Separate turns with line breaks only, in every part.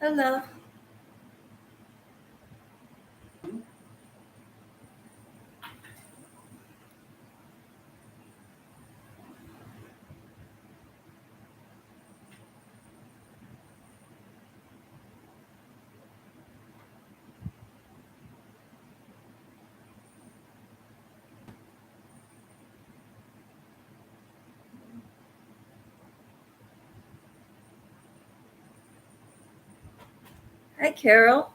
Hello. Hi, Carol.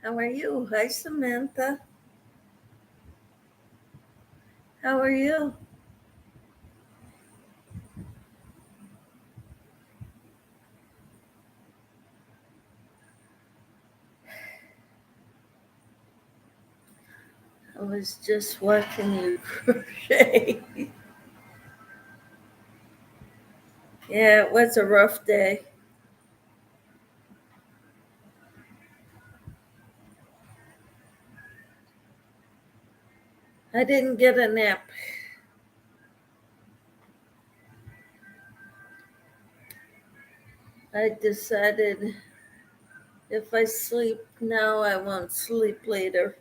How are you? Hi, Samantha. How are you? I was just watching you crochet. Yeah, it was a rough day. I didn't get a nap. I decided if I sleep now, I won't sleep later.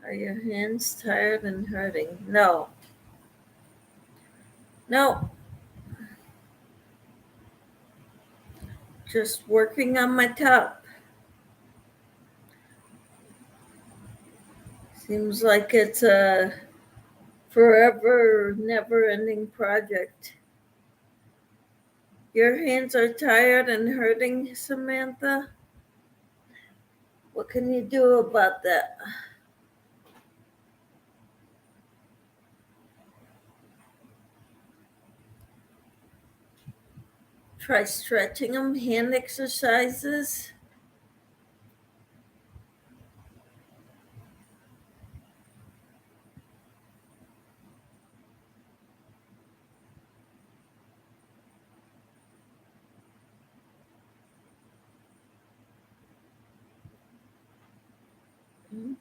Are your hands tired and hurting? No. No. Just working on my top. Seems like it's a forever, never ending project. Your hands are tired and hurting, Samantha? What can you do about that? Try stretching them, hand exercises. Mm-hmm.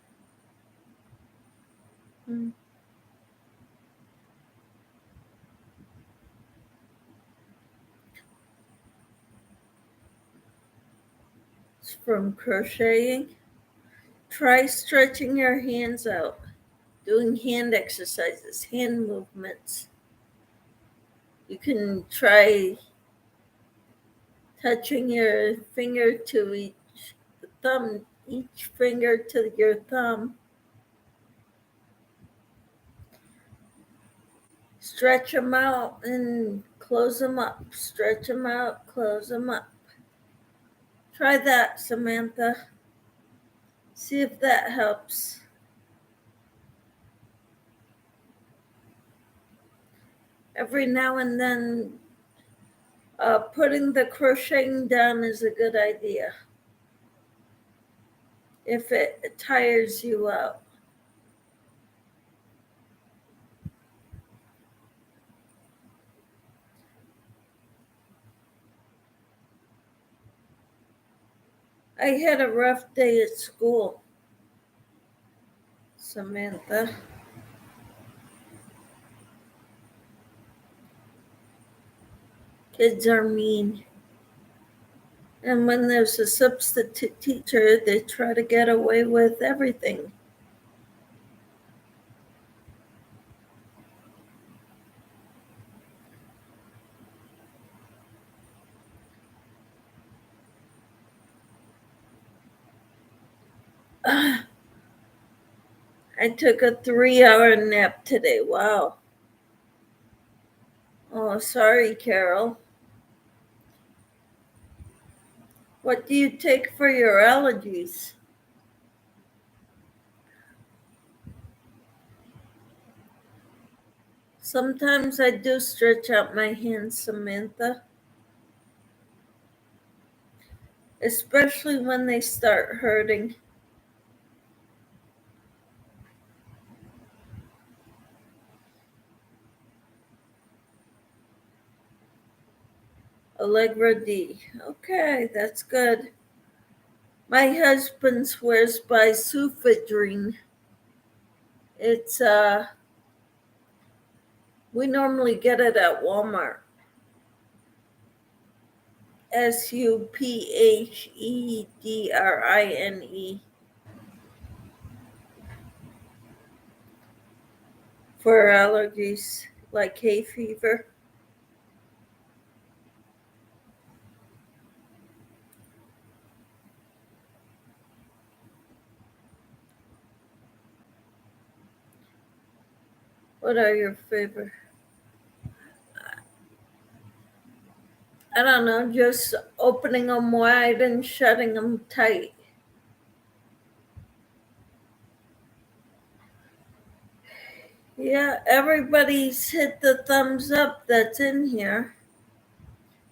It's from crocheting. Try stretching your hands out, doing hand exercises, hand movements. You can try touching your finger to each finger to your thumb. Stretch them out and close them up. Stretch them out, close them up. Try that, Samantha. See if that helps. Every now and then, putting the crocheting down is a good idea if it tires you out. I had a rough day at school, Samantha. Kids are mean. And when there's a substitute teacher, they try to get away with everything. I took a 3-hour nap today. Wow. Oh, sorry, Carol. What do you take for your allergies? Sometimes I do stretch out my hands, Samantha, especially when they start hurting. Allegra D. Okay, that's good. My husband swears by Sufadrine. It's we normally get it at Walmart. Suphedrine for allergies like hay fever. What are your favorite? I don't know, just opening them wide and shutting them tight. Yeah, everybody's hit the thumbs up that's in here.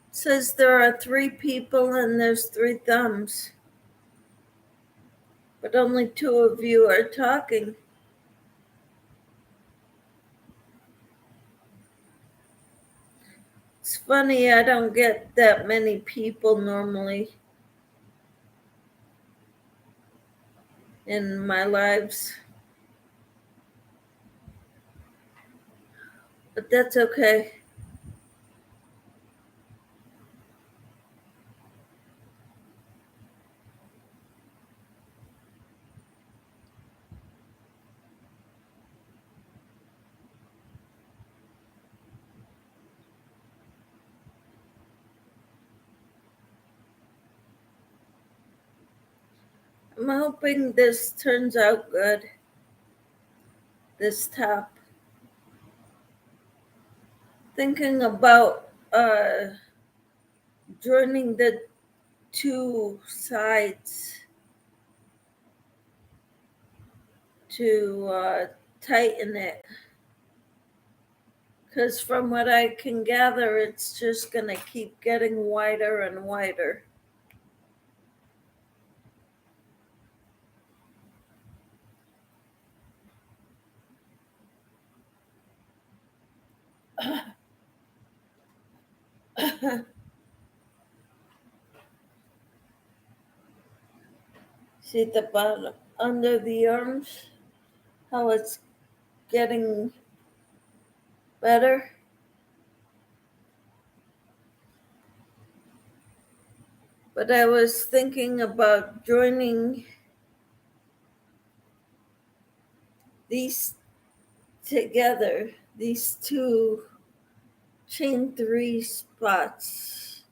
It says there are 3 people and there's 3 thumbs. But only 2 of you are talking. It's funny, I don't get that many people normally in my lives. But that's okay. I'm hoping this turns out good. This top. Thinking about joining the 2 sides to tighten it. Because from what I can gather, it's just going to keep getting wider and wider. See at the bottom, under the arms, how it's getting better. But I was thinking about joining these together, these 2 chain 3 spots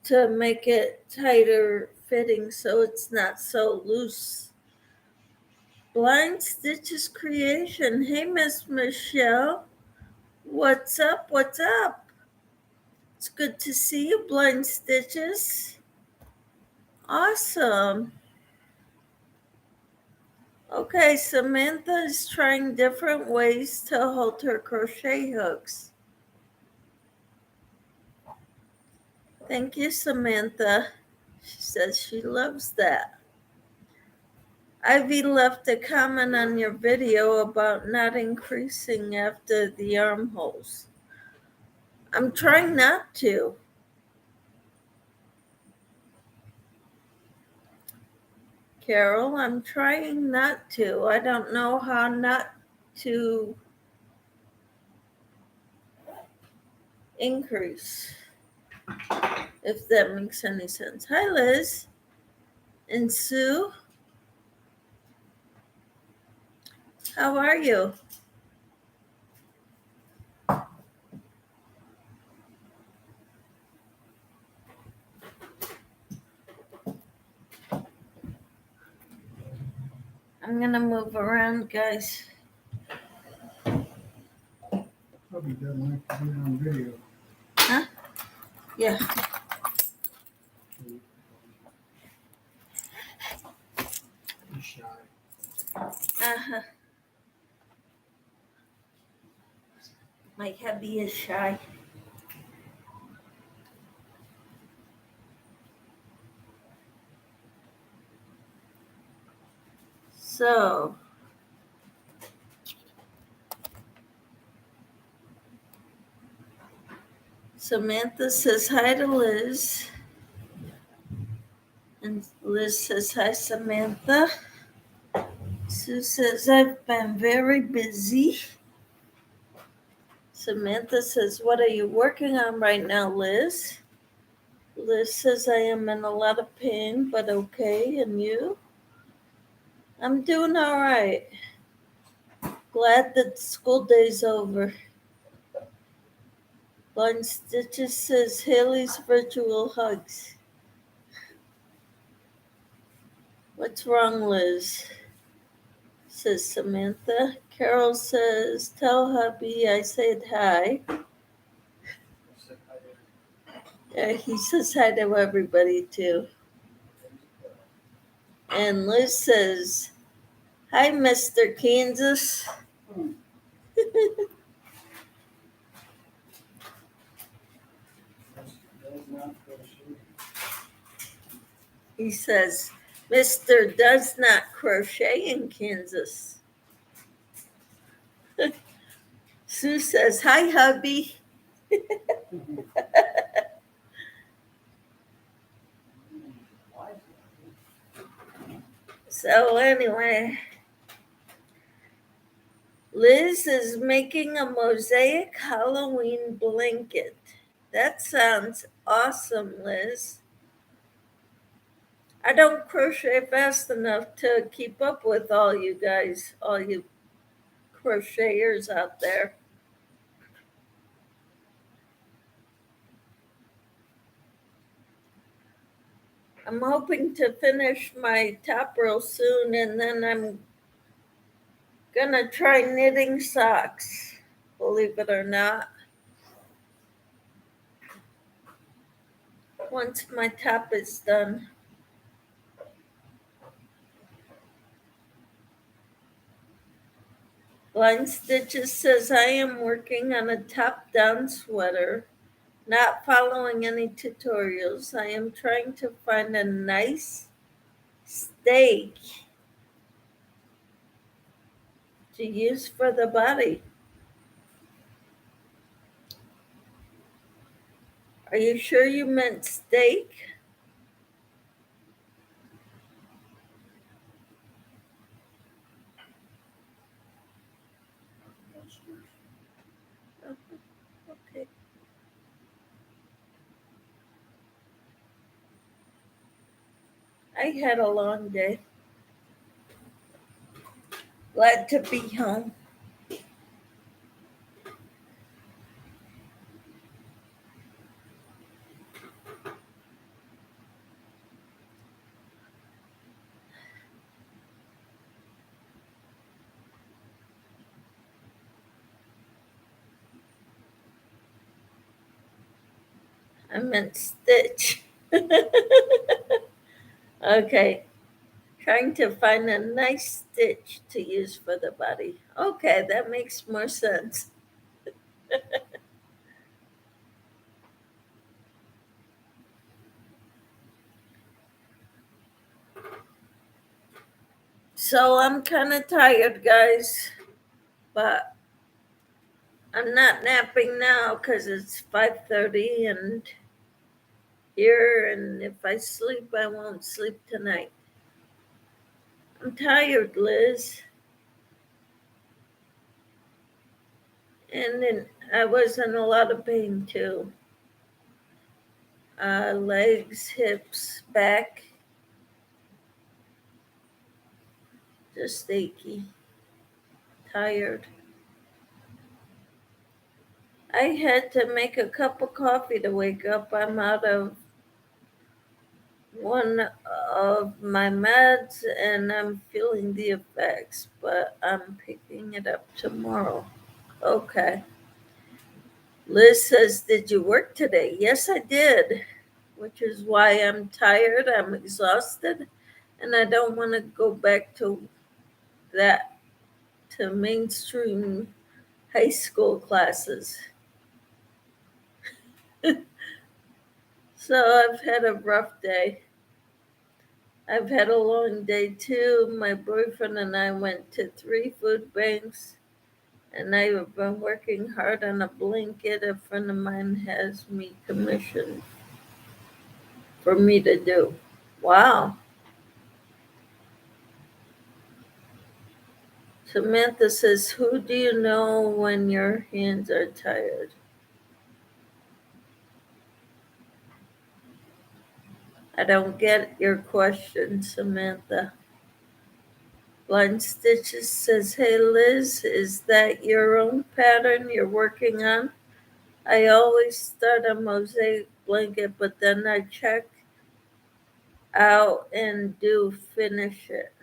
to make it tighter fitting so it's not so loose. Blind Stitches Creation. Hey, Miss Michelle. What's up? What's up? It's good to see you, Blind Stitches. Awesome. Okay, Samantha is trying different ways to hold her crochet hooks. Thank you, Samantha. She says she loves that. Ivy left a comment on your video about not increasing after the armholes. I'm trying not to. Carol, I'm trying not to. I don't know how not to increase, if that makes any sense. Hi, Liz and Sue. How are you? I'm going to move around, guys.
Probably doesn't like to be on video.
Huh? Yeah.
He's shy.
Uh-huh. My hubby is shy. So, Samantha says hi to Liz. And Liz says, hi, Samantha. Sue says, I've been very busy. Samantha says, what are you working on right now, Liz? Liz says, I am in a lot of pain, but okay. And you? I'm doing all right. Glad that school day's over. Blind Stitches says, Haley's virtual hugs. What's wrong, Liz? Says Samantha. Carol says, tell hubby I said hi. Yeah, he says hi to everybody too. And Liz says, hi, Mr. Kansas. He says, Mr. does not crochet in Kansas. Sue says, hi, hubby. So anyway, Liz is making a mosaic Halloween blanket. That sounds awesome, Liz. I don't crochet fast enough to keep up with all you guys, all you crocheters out there. I'm hoping to finish my top real soon, and then I'm gonna try knitting socks, believe it or not. Once my top is done. Blind Stitches says, I am working on a top-down sweater, not following any tutorials. I am trying to find a nice stake to use for the body. Are you sure you meant steak? Okay. I had a long day. Glad to be home. I meant stitch. Okay. Trying to find a nice stitch to use for the body. Okay, that makes more sense. So I'm kind of tired, guys, but I'm not napping now because it's 5:30 and here, and if I sleep, I won't sleep tonight. I'm tired, Liz. And then I was in a lot of pain too. Legs, hips, back, just achy, tired. I had to make a cup of coffee to wake up. I'm out of one of my meds and I'm feeling the effects, but I'm picking it up tomorrow. Okay. Liz says, did you work today? Yes, I did, which is why I'm tired. I'm exhausted and I don't want to go back to that, to mainstream high school classes. So I've had a rough day. I've had a long day too. My boyfriend and I went to 3 food banks, and I've been working hard on a blanket a friend of mine has me commissioned for me to do. Wow. Samantha says, who do you know when your hands are tired? I don't get your question, Samantha. Blind Stitches says, hey Liz, is that your own pattern you're working on? I always start a mosaic blanket, but then I check out and do finish it.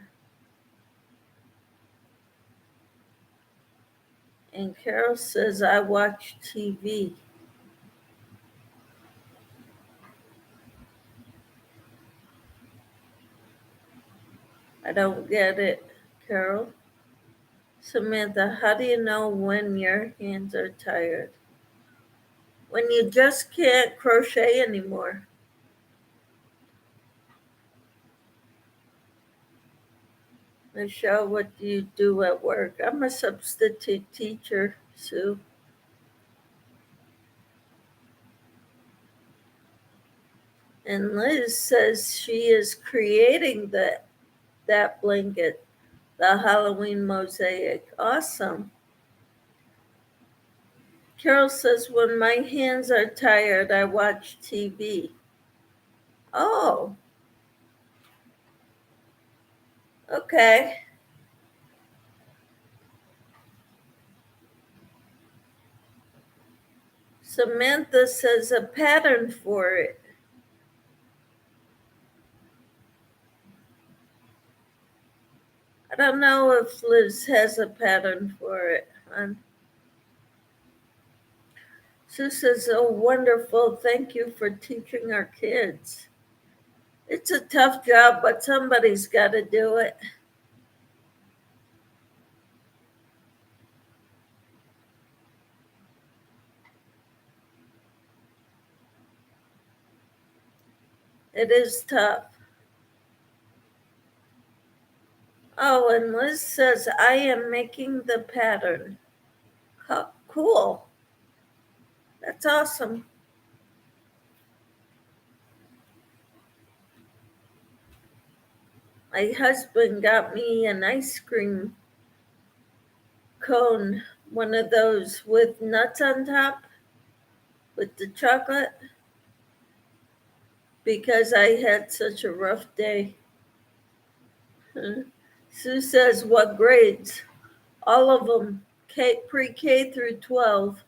And Carol says, I watch TV. I don't get it, Carol. Samantha, how do you know when your hands are tired? When you just can't crochet anymore. Michelle, what do you do at work? I'm a substitute teacher, Sue. And Liz says she is creating that blanket, the Halloween mosaic. Awesome. Carol says, when my hands are tired, I watch TV. Oh, okay. Samantha says a pattern for it. I don't know if Liz has a pattern for it. Sue says, oh, wonderful. Thank you for teaching our kids. It's a tough job, but somebody's got to do it. It is tough. Oh, and Liz says, I am making the pattern. Cool. That's awesome. My husband got me an ice cream cone, one of those with nuts on top, with the chocolate, because I had such a rough day. Sue says, what grades? All of them, pre-K through 12.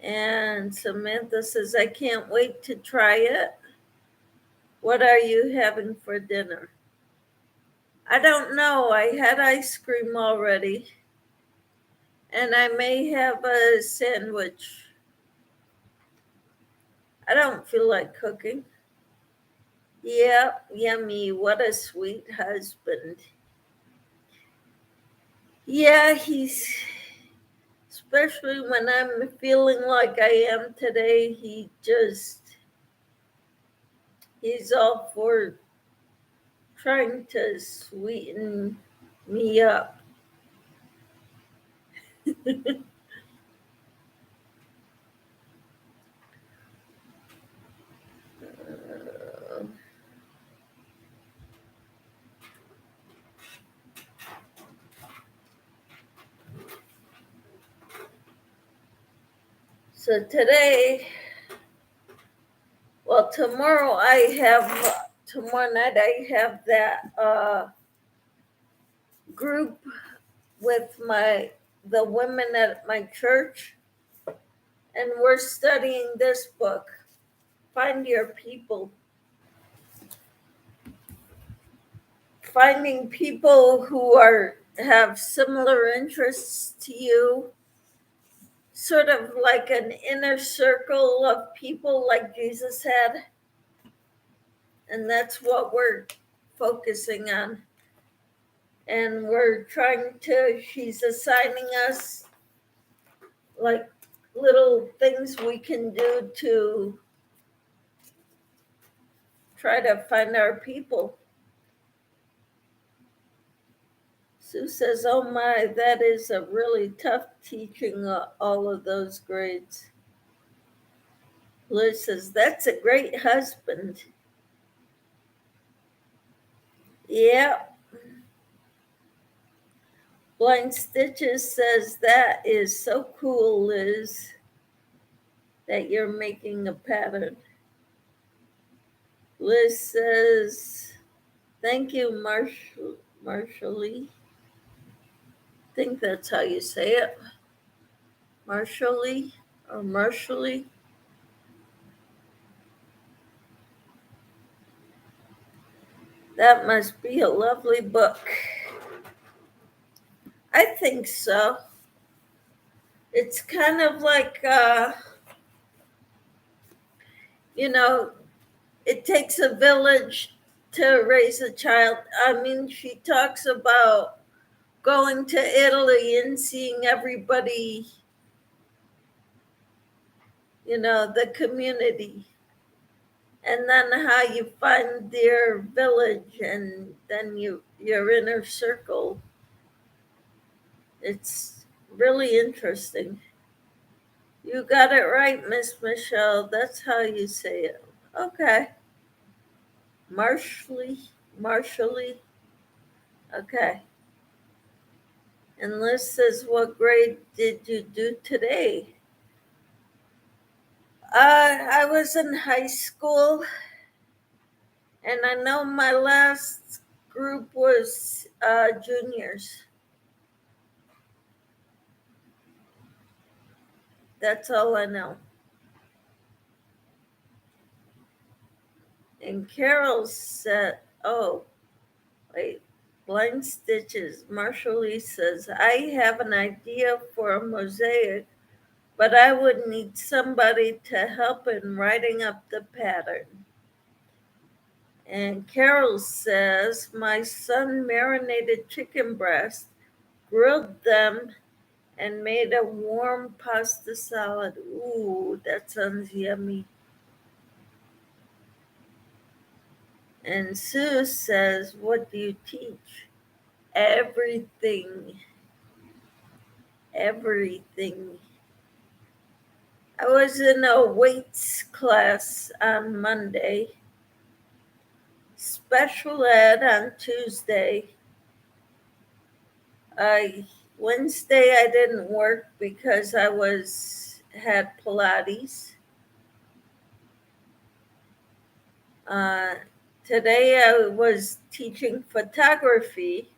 And Samantha says, I can't wait to try it. What are you having for dinner? I don't know. I had ice cream already. And I may have a sandwich. I don't feel like cooking. Yeah, yummy. What a sweet husband. Yeah, he's, especially when I'm feeling like I am today, he's all for trying to sweeten me up. So tomorrow tomorrow night I have that group with the women at my church, and we're studying this book, Find Your People. Finding people who have similar interests to you, sort of like an inner circle of people like Jesus had. And that's what we're focusing on. And she's assigning us like little things we can do to try to find our people. Sue says, oh my, that is a really tough teaching all of those grades. Liz says, that's a great husband. Yep. Blind Stitches says, that is so cool, Liz, that you're making a pattern. Liz says, thank you, Marshally. I think that's how you say it. Marshally or Marshally. That must be a lovely book. I think so. It's kind of like, it takes a village to raise a child. I mean, she talks about going to Italy and seeing everybody, the community, and then how you find their village and then your inner circle. It's really interesting. You got it right, Miss Michelle. That's how you say it. Okay. Marshally. Okay. And Liz says, what grade did you do today? I was in high school, and I know my last group was juniors. That's all I know. And Carol said, oh, wait, Blind Stitches. Marshall says, I have an idea for a mosaic, but I would need somebody to help in writing up the pattern. And Carol says, my son marinated chicken breast, grilled them, and made a warm pasta salad. Ooh, that sounds yummy. And Sue says, what do you teach? Everything. Everything. I was in a weights class on Monday, special ed on Tuesday. Wednesday I didn't work because I had Pilates. Today I was teaching photography.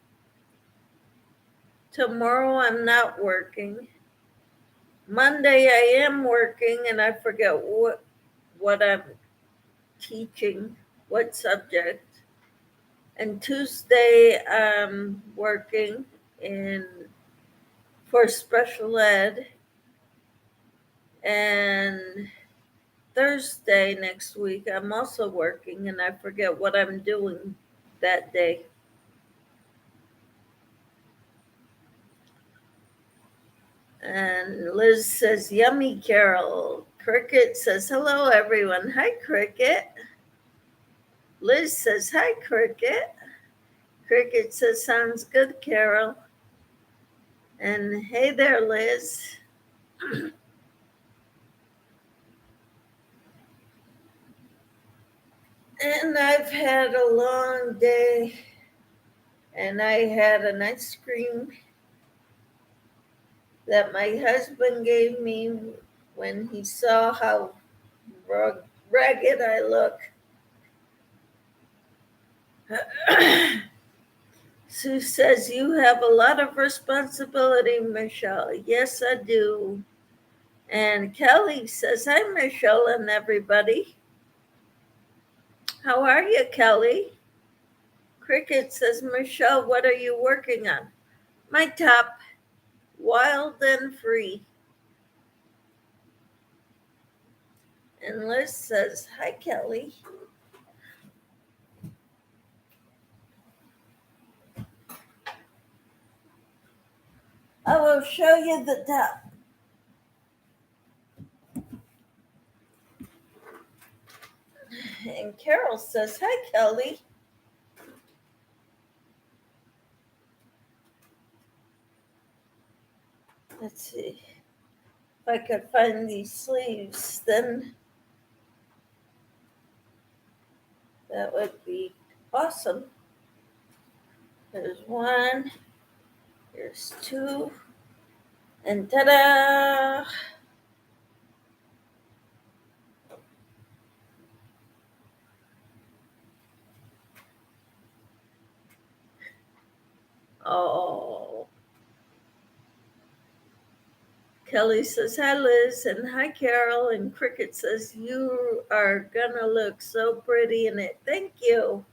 Tomorrow I'm not working. Monday I am working, and I forget what I'm teaching, what subject. And Tuesday I'm working for special ed. And Thursday next week I'm also working, and I forget what I'm doing that day. And Liz says, yummy, Carol. Cricket says, hello, everyone. Hi, Cricket. Liz says, hi, Cricket. Cricket says, sounds good, Carol. And hey there, Liz. And I've had a long day, and I had an ice cream that my husband gave me when he saw how ragged I look. Sue says, you have a lot of responsibility, Michelle. Yes, I do. And Kelly says, hi, Michelle and everybody. How are you, Kelly? Cricket says, Michelle, what are you working on? My top, wild and free. And Liz says, hi, Kelly. I will show you the top. And Carol says, hi, Kelly. Let's see if I could find these sleeves. Then That would be awesome. There's one, here's two, and ta-da! Oh, Kelly says, hi, Liz, and hi, Carol, and Cricket says, you are gonna look so pretty in it. Thank you.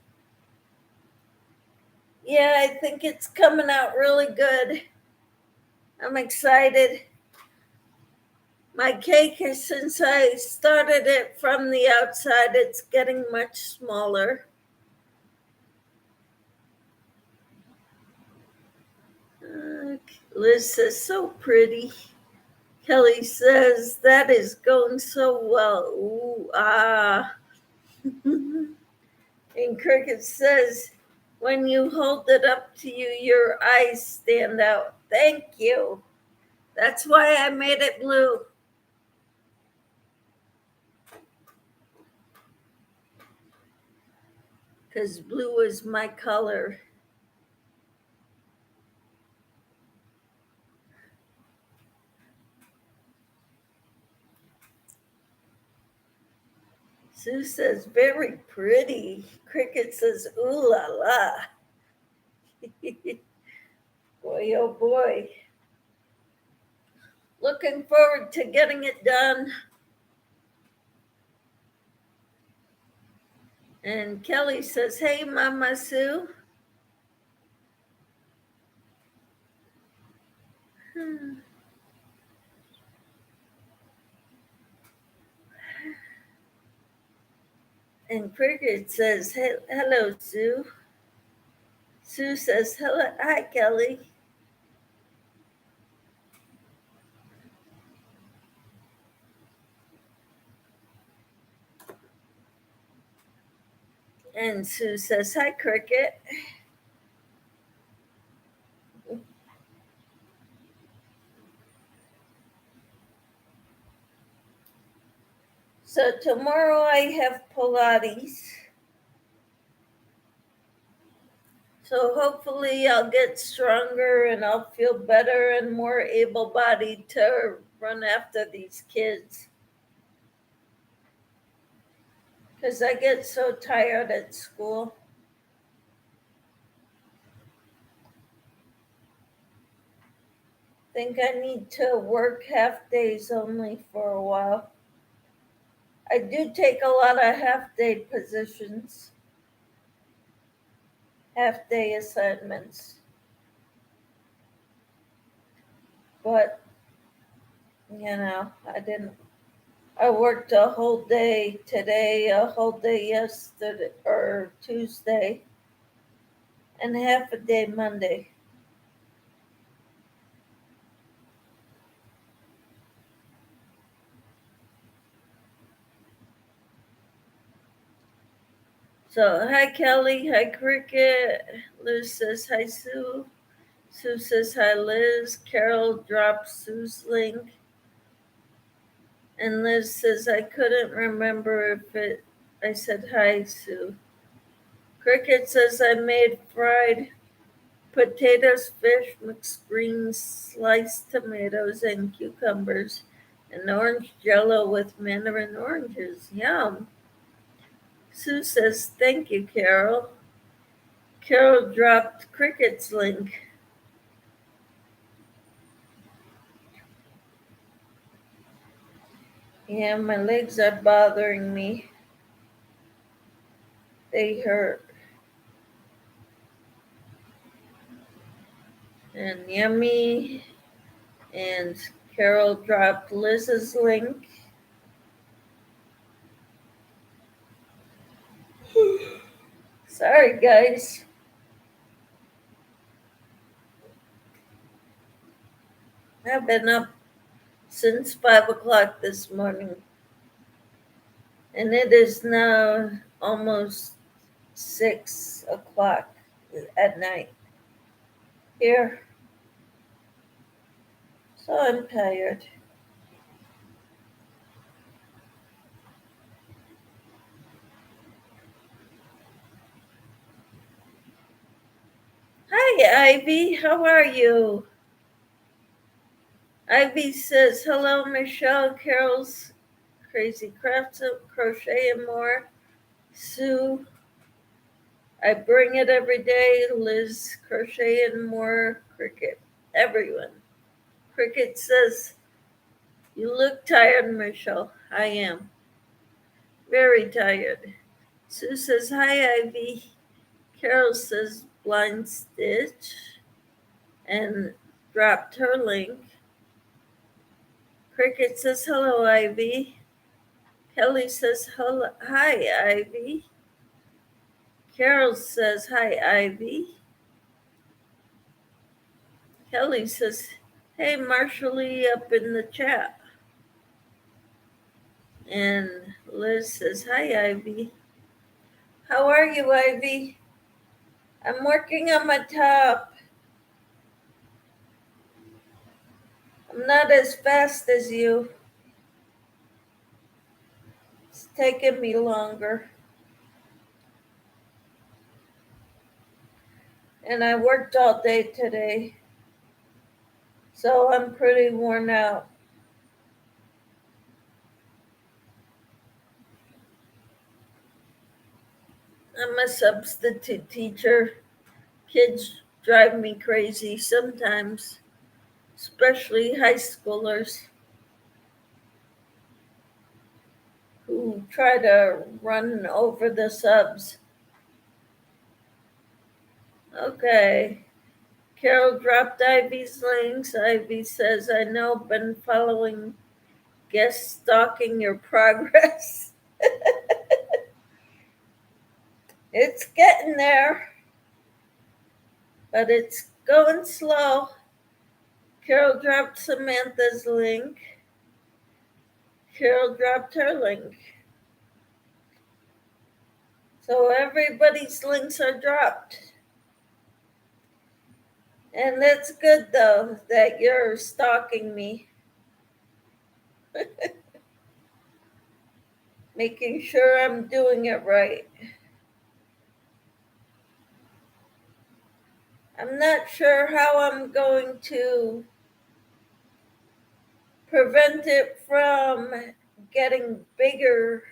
Yeah, I think it's coming out really good. I'm excited. My cake is, since I started it from the outside, it's getting much smaller. Liz says, so pretty. Kelly says, that is going so well. Ooh, ah. And Cricket says, when you hold it up to you, your eyes stand out. Thank you. That's why I made it blue. Because blue is my color. Sue says, very pretty. Cricket says, ooh la la. Boy, oh boy. Looking forward to getting it done. And Kelly says, hey, Mama Sue. And Cricket says, hey, hello, Sue. Sue says, hello, hi, Kelly. And Sue says, hi, Cricket. So tomorrow I have Pilates. So hopefully I'll get stronger and I'll feel better and more able-bodied to run after these kids. Because I get so tired at school. Think I need to work half days only for a while. I do take a lot of half-day positions, half-day assignments. But, I worked a whole day today, a whole day yesterday, or Tuesday, and half a day Monday. So, hi, Kelly. Hi, Cricket. Liz says, hi, Sue. Sue says, hi, Liz. Carol drops Sue's link. And Liz says, I couldn't remember if I said hi, Sue. Cricket says, I made fried potatoes, fish, mixed greens, sliced tomatoes, and cucumbers, and orange jello with mandarin oranges. Yum. Sue says, thank you, Carol. Carol dropped Cricket's link. Yeah, my legs are bothering me. They hurt. And Yummy and Carol dropped Liz's link. Sorry, guys. I've been up since 5 o'clock this morning. And it is now almost 6 o'clock at night here. So I'm tired. Hi, Ivy. How are you? Ivy says, hello, Michelle, Carol's Crazy Crafts, Crochet and More. Sue, I bring it every day. Liz, Crochet and More. Cricket, everyone. Cricket says, you look tired, Michelle. I am. Very tired. Sue says, hi, Ivy. Carol says, blind stitch. And dropped her link. Cricket says, hello, Ivy. Kelly says, hello, hi, Ivy. Carol says, hi, Ivy. Kelly says, hey, Marshally up in the chat. And Liz says, hi, Ivy. How are you, Ivy? I'm working on my top. I'm not as fast as you. It's taking me longer. And I worked all day today, so I'm pretty worn out. I'm a substitute teacher. Kids drive me crazy sometimes, especially high schoolers who try to run over the subs. Okay. Carol dropped Ivy's links. Ivy says, I know, been following, guest stalking your progress. It's getting there, but it's going slow. Carol dropped Samantha's link. Carol dropped her link. So everybody's links are dropped. And that's good, though, that you're stalking me. Making sure I'm doing it right. I'm not sure how I'm going to prevent it from getting bigger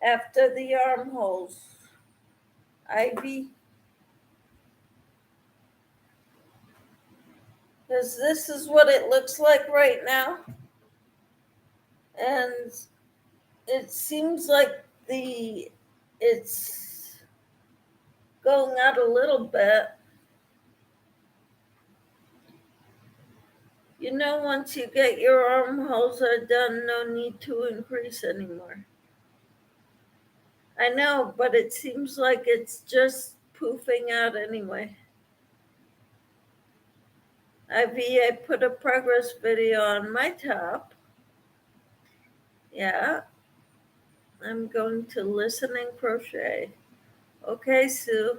after the armholes. Ivy? Because this is what it looks like right now. And it seems like it's going out a little bit. You know, once you get your armholes are done, no need to increase anymore. I know, but it seems like it's just poofing out anyway. Ivy, I put a progress video on my top. Yeah. I'm going to listen and crochet. Okay, Sue.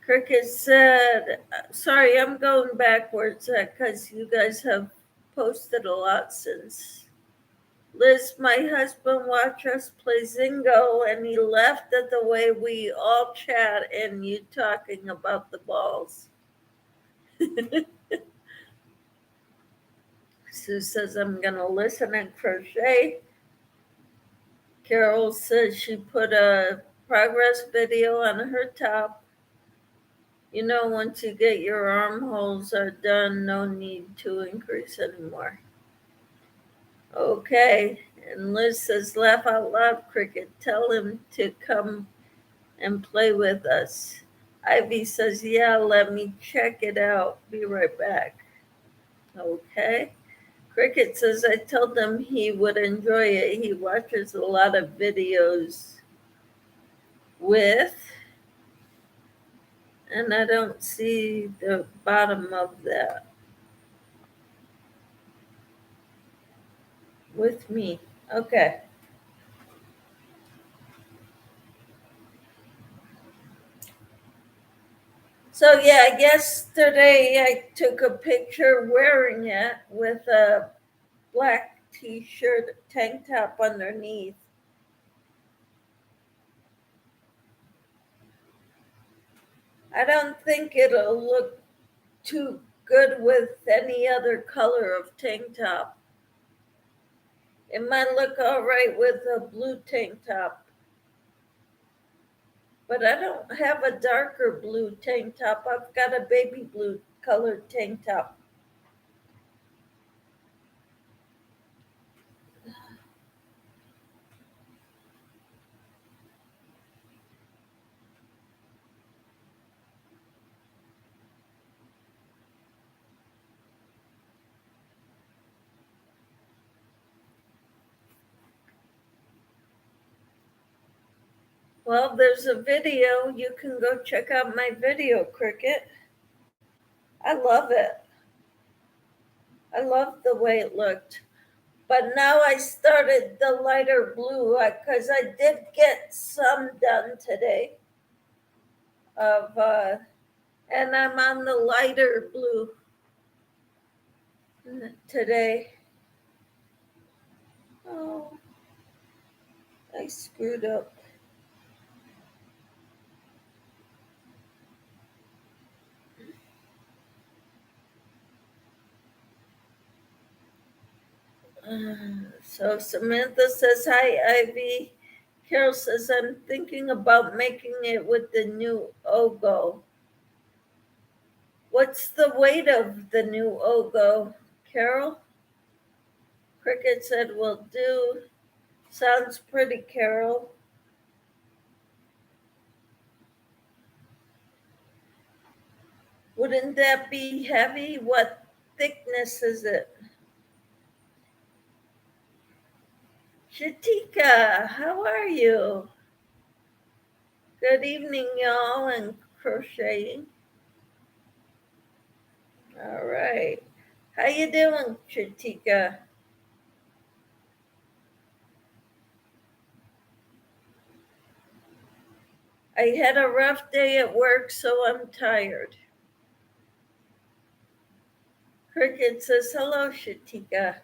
Cricket said, sorry, I'm going backwards because you guys have posted a lot since. Liz, my husband watched us play Zingo and he laughed at the way we all chat and you talking about the balls. Sue says, I'm going to listen and crochet. Carol says she put a progress video on her top. You know, once you get your armholes are done, no need to increase anymore. Okay. And Liz says, laugh out loud, Cricket. Tell him to come and play with us. Ivy says, yeah, let me check it out. Be right back. Okay. Cricket says, I told him he would enjoy it. He watches a lot of videos with, and I don't see the bottom of that. With me. Okay. So yeah, yesterday I took a picture wearing it with a black t-shirt, tank top underneath. I don't think it'll look too good with any other color of tank top. It might look all right with a blue tank top, but I don't have a darker blue tank top. I've got a baby blue colored tank top. Well, there's a video. You can go check out my video, Cricket. I love it. I love the way it looked. But now I started the lighter blue because I did get some done today of and I'm on the lighter blue today. Oh, I screwed up. So Samantha says, hi, Ivy. Carol says, I'm thinking about making it with the new Ogo. What's the weight of the new Ogo, Carol? Cricket said, will do. Sounds pretty, Carol. Wouldn't that be heavy? What thickness is it? Shatika, how are you? Good evening, y'all, and crocheting. All right. How you doing, Shatika? I had a rough day at work, so I'm tired. Cricket says, hello, Shatika.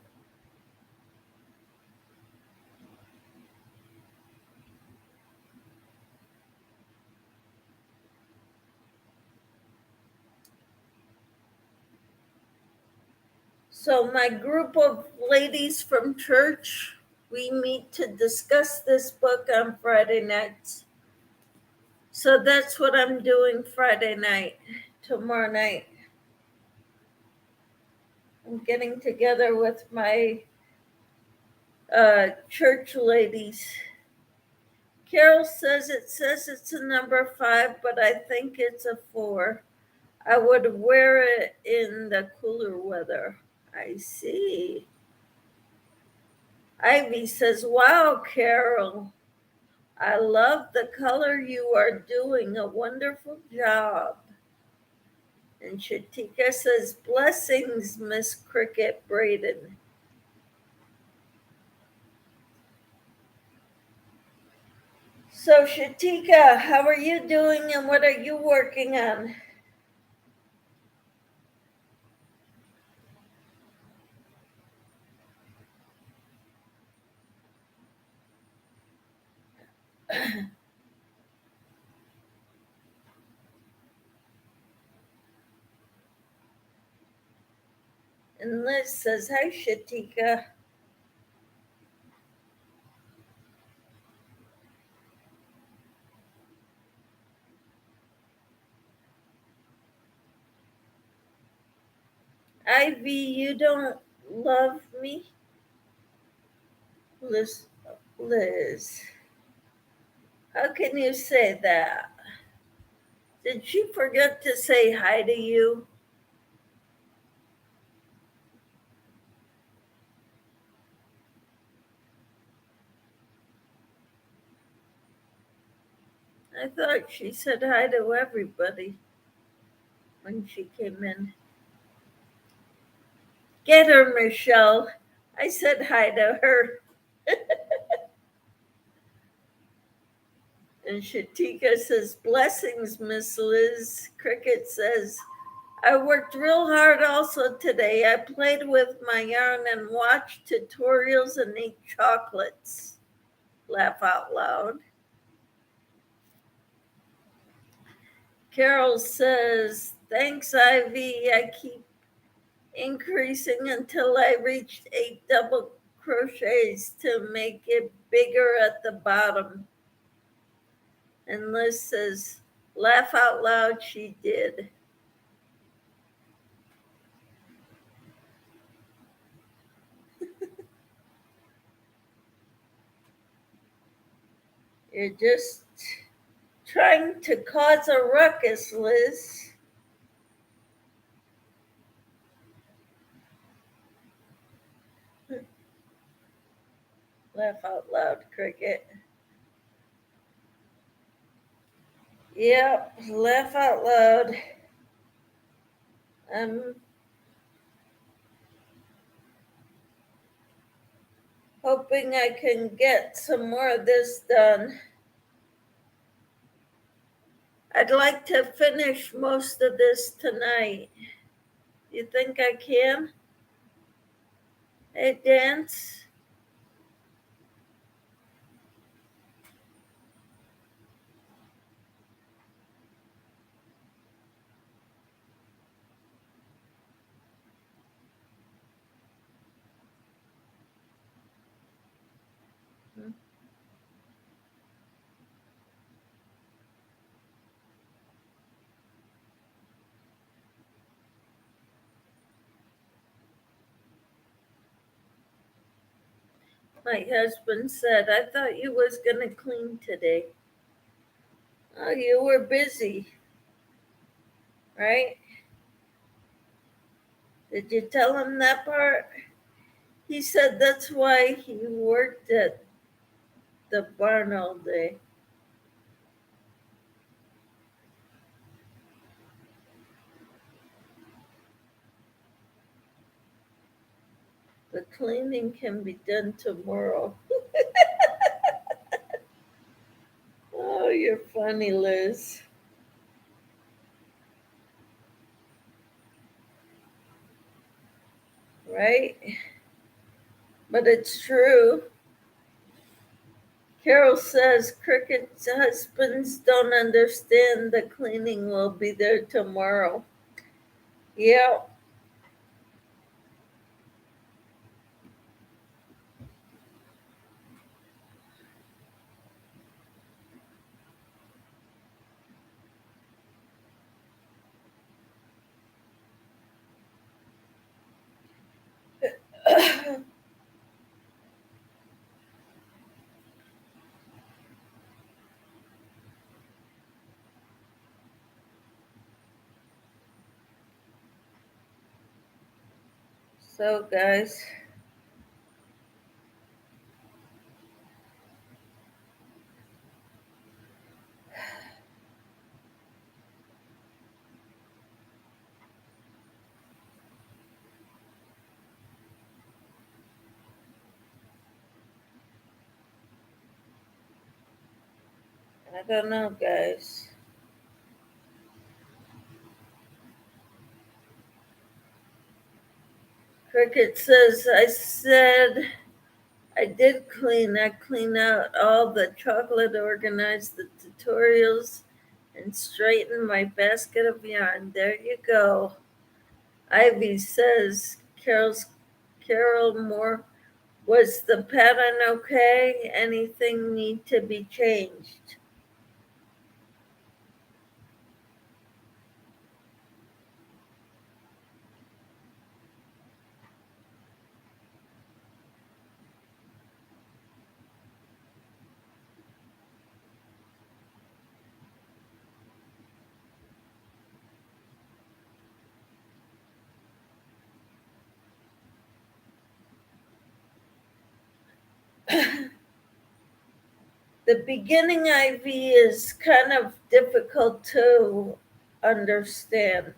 So my group of ladies from church, we meet to discuss this book on Friday nights. So that's what I'm doing Friday night, tomorrow night. I'm getting together with my church ladies. Carol says it's a number 5, but I think it's a 4. I would wear it in the cooler weather. I see. Ivy says, wow, Carol, I love the color you are doing. A wonderful job. And Shatika says, blessings, Miss Cricket Braden. So, Shatika, how are you doing and what are you working on? And Liz says, hi, Shatika. Ivy, you don't love me? Liz, how can you say that? Did she forget to say hi to you? I thought she said hi to everybody when she came in. Get her, Michelle. I said hi to her. And Shatika says, blessings, Miss Liz. Cricket says, I worked real hard also today. I played with my yarn and watched tutorials and ate chocolates. Laugh out loud. Carol says, thanks, Ivy. I keep increasing until I reached 8 double crochets to make it bigger at the bottom. And Liz says, laugh out loud, she did. You're just trying to cause a ruckus, Liz. Laugh out loud, Cricket. Yep, laugh out loud. I'm hoping I can get some more of this done. I'd like to finish most of this tonight. You think I can? Hey, Dance. My husband said, I thought you was gonna clean today. Oh, you were busy, right? Did you tell him that part? He said that's why he worked at the barn all day. The cleaning can be done tomorrow. Oh, you're funny, Liz. Right? But it's true. Carol says Cricket's husbands don't understand the cleaning will be there tomorrow. Yeah. So, guys, I don't know, guys. Cricket says, I said I did clean. I cleaned out all the chocolate, organized the tutorials, and straightened my basket of yarn. There you go. Ivy says, Carol Moore, was the pattern okay? Anything need to be changed? The beginning IV is kind of difficult to understand.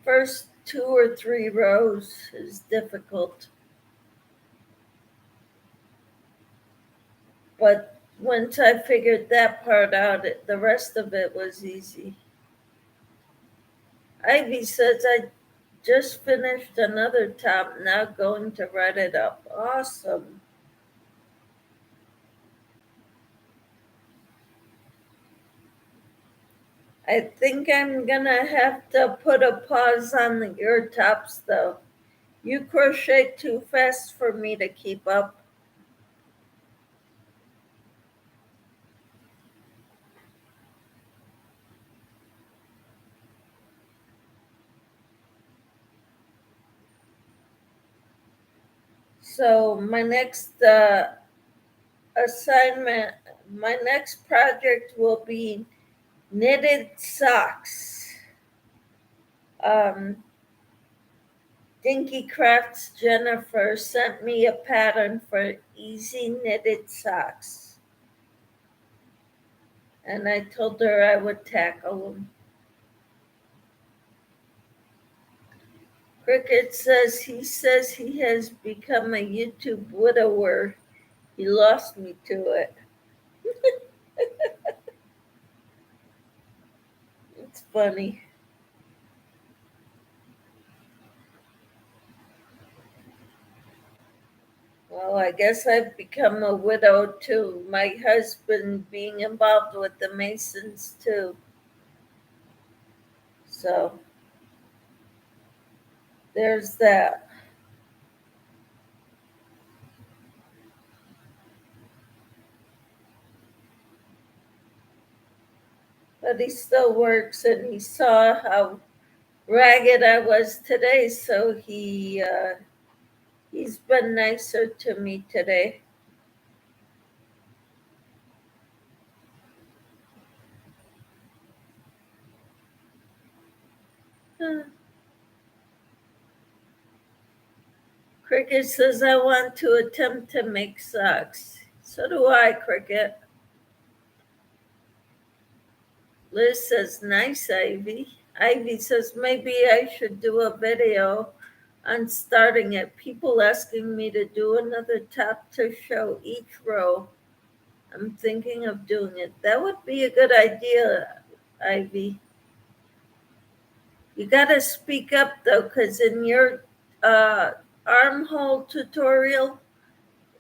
First 2 or 3 rows is difficult. But once I figured that part out, the rest of it was easy. Ivy says, I just finished another top, now going to write it up. Awesome. I think I'm gonna have to put a pause on the ear tops though. You crochet too fast for me to keep up. So my next assignment, my next project will be knitted socks. Um, Dinky Crafts Jennifer sent me a pattern for easy knitted socks. And I told her I would tackle them. Cricket says he has become a YouTube widower. He lost me to it. It's funny. Well, I guess I've become a widow too. My husband being involved with the Masons too. So there's that. But he still works, and he saw how ragged I was today, so he's been nicer to me today. Cricket says I want to attempt to make socks. So do I, Cricket. Liz says, nice, Ivy. Ivy says, maybe I should do a video on starting it. People asking me to do another top to show each row. I'm thinking of doing it. That would be a good idea, Ivy. You gotta speak up though, because in your armhole tutorial,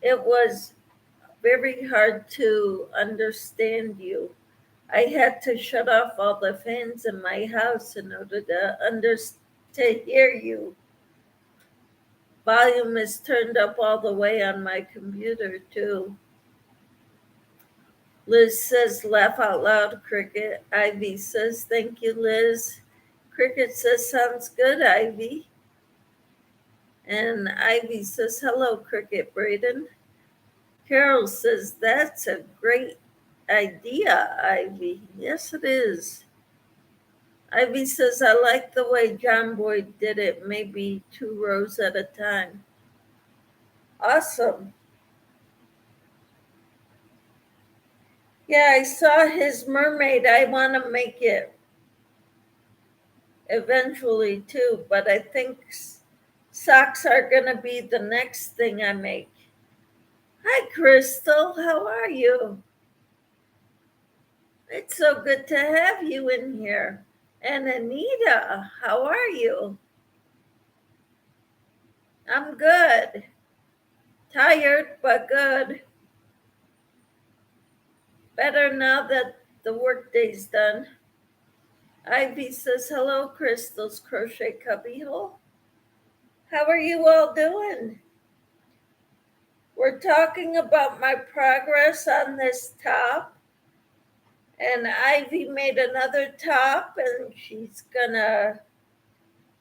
it was very hard to understand you. I had to shut off all the fans in my house in order to hear you. Volume is turned up all the way on my computer too. Liz says, laugh out loud, Cricket. Ivy says, thank you, Liz. Cricket says, sounds good, Ivy. And Ivy says, hello, Cricket Braden. Carol says, that's a great idea, Ivy. Yes, it is. Ivy says, I like the way John Boyd did it, maybe 2 rows at a time. Awesome. Yeah, I saw his mermaid. I want to make it eventually too, but I think socks are going to be the next thing I make. Hi, Crystal. How are you? It's so good to have you in here. And Anita, how are you? I'm good. Tired, but good. Better now that the workday's done. Ivy says, hello, Crystal's Crochet Cubbyhole. How are you all doing? We're talking about my progress on this top. And Ivy made another top, and she's gonna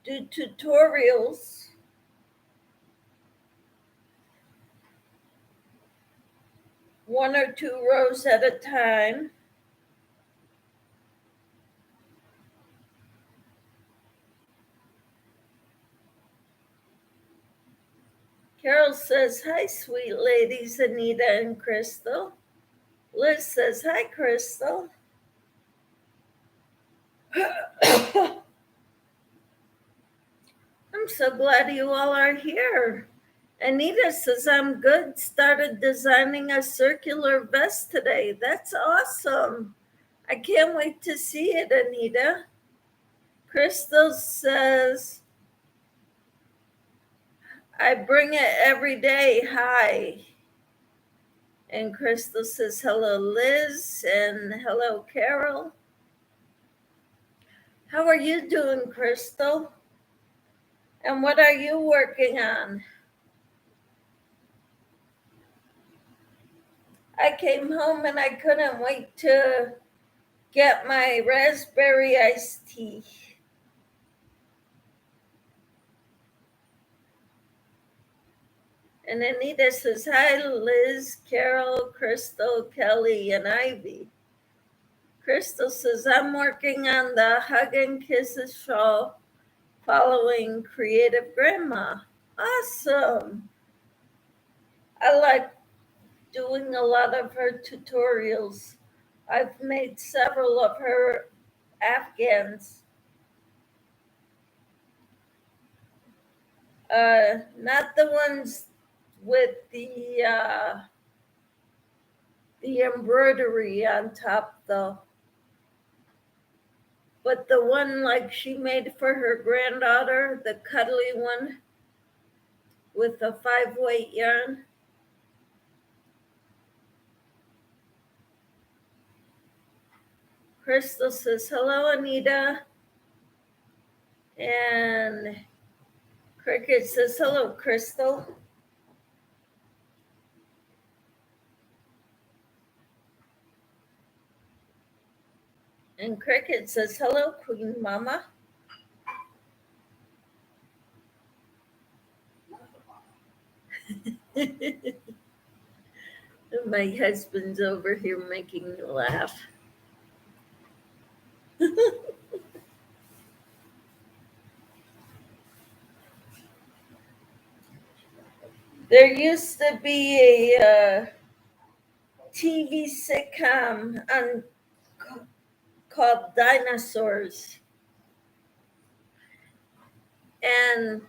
do tutorials. One or 2 rows at a time. Carol says, hi, sweet ladies, Anita and Crystal. Liz says, hi, Crystal. I'm so glad you all are here. Anita says, I'm good. Started designing a circular vest today. That's awesome. I can't wait to see it, Anita. Crystal says, I bring it every day. Hi. And Crystal says, hello, Liz, and hello, Carol. How are you doing, Crystal? And what are you working on? I came home and I couldn't wait to get my raspberry iced tea. And Anita says, hi, Liz, Carol, Crystal, Kelly, and Ivy. Crystal says, I'm working on the Hug and Kisses shawl following Creative Grandma. Awesome. I like doing a lot of her tutorials. I've made several of her Afghans. Not the ones with the embroidery on top though, but the one like she made for her granddaughter, the cuddly one with the 5-weight yarn. Crystal says, hello, Anita. And Cricket says, hello, Crystal. And Cricket says, hello, Queen Mama. My husband's over here making me laugh. There used to be a TV sitcom called Dinosaurs. And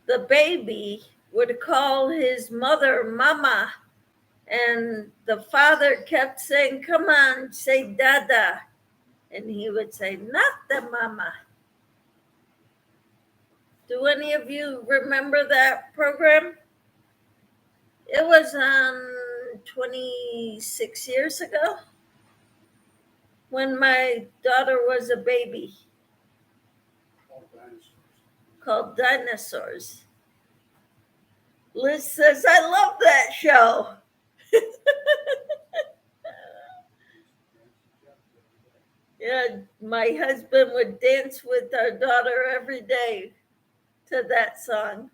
the baby would call his mother Mama. And the father kept saying, come on, say Dada. And he would say, not the Mama. Do any of you remember that program? It was on 26 years ago when my daughter was a baby, called Dinosaurs. Liz says, I love that show. Yeah, my husband would dance with our daughter every day to that song.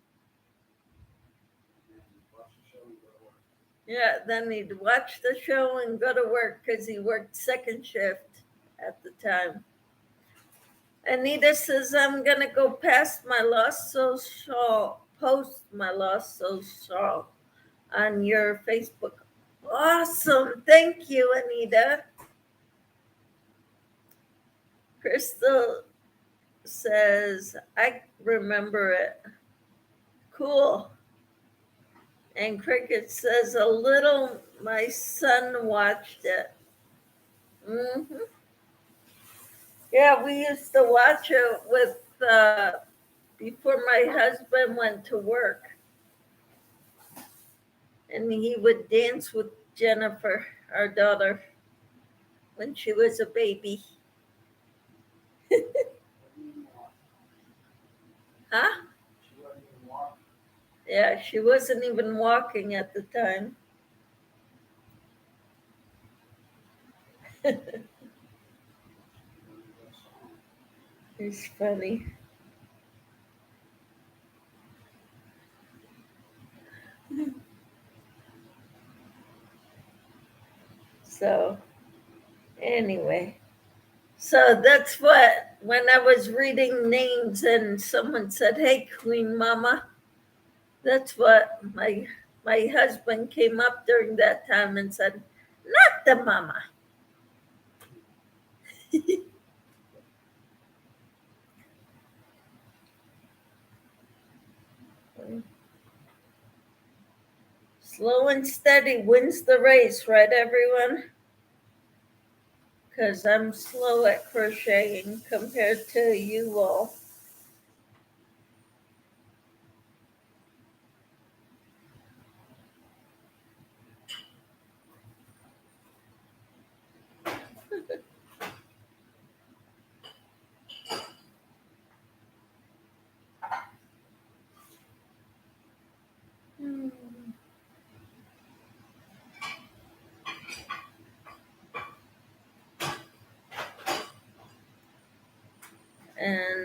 Yeah, then he'd watch the show and go to work because he worked second shift at the time. Anita says, I'm going to go past my Lost Soul shawl, post my Lost Soul shawl on your Facebook. Awesome. Thank you, Anita. Crystal says, I remember it. Cool. And Cricket says, a little, my son watched it. Mm-hmm. Yeah, we used to watch it with, before my husband went to work. And he would dance with Jennifer, our daughter, when she was a baby. Huh? Yeah, she wasn't even walking at the time. It's funny. So, anyway. So that's what, when I was reading names and someone said, hey, Queen Mama, that's what my husband came up during that time and said, not the mama. Slow and steady wins the race, right, everyone? Because I'm slow at crocheting compared to you all.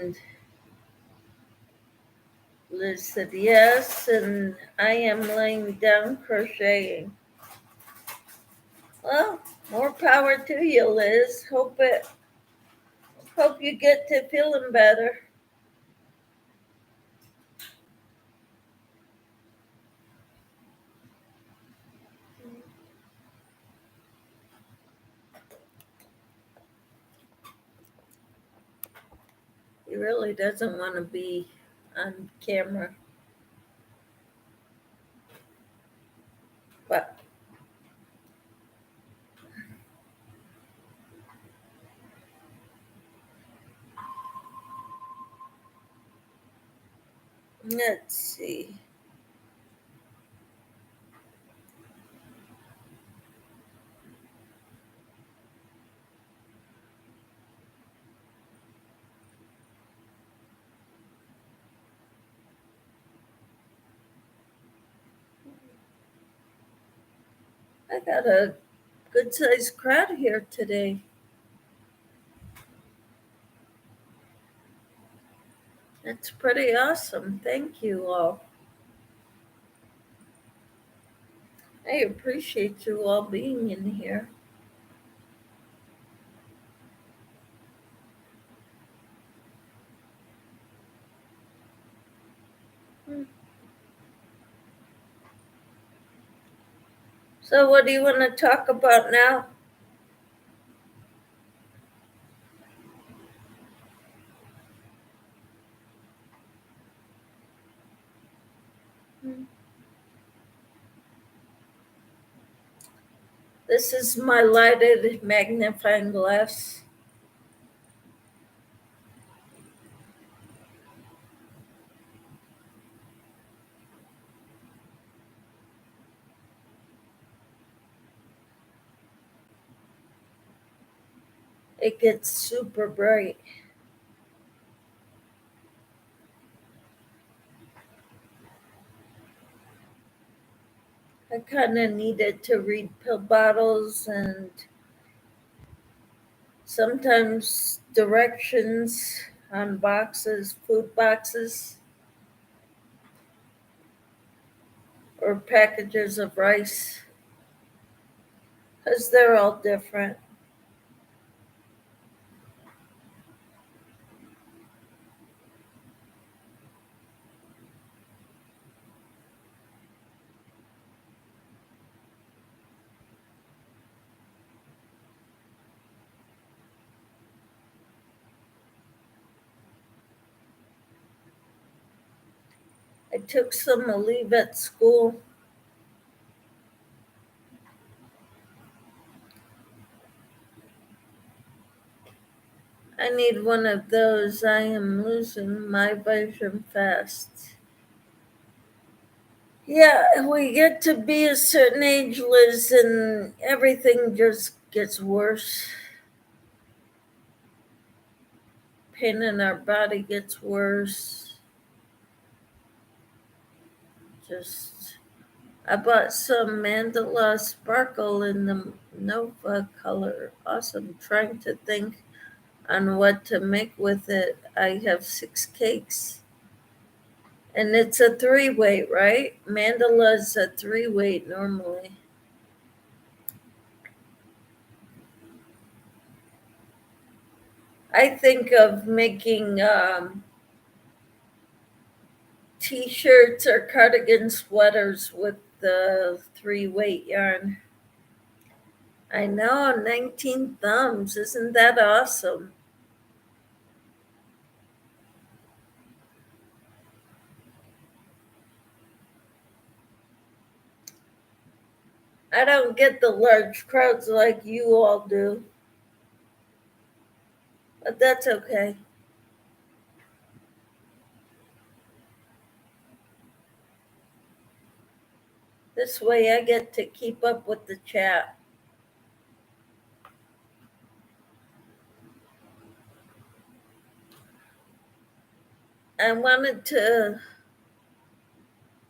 And Liz said yes, and I am laying down crocheting. Well, more power to you, Liz. Hope you get to feeling better. He really doesn't want to be on camera. But let's see. I got a good sized crowd here today. That's pretty awesome. Thank you all. I appreciate you all being in here. So, what do you want to talk about now? This is my lighted magnifying glass. It gets super bright. I kind of needed to read pill bottles and sometimes directions on boxes, food boxes, or packages of rice, because they're all different. I took some leave at school. I need one of those. I am losing my vision fast. Yeah, we get to be a certain age, Liz, and everything just gets worse. Pain in our body gets worse. I bought some mandala sparkle in the Nova color. Awesome. Trying to think on what to make with it. I have 6 cakes. And it's a 3-weight, right? Mandala's a 3-weight normally. I think of making t-shirts or cardigan sweaters with the 3-weight yarn. I know, 19 thumbs. Isn't that awesome? I don't get the large crowds like you all do, but that's okay. This way I get to keep up with the chat. I wanted to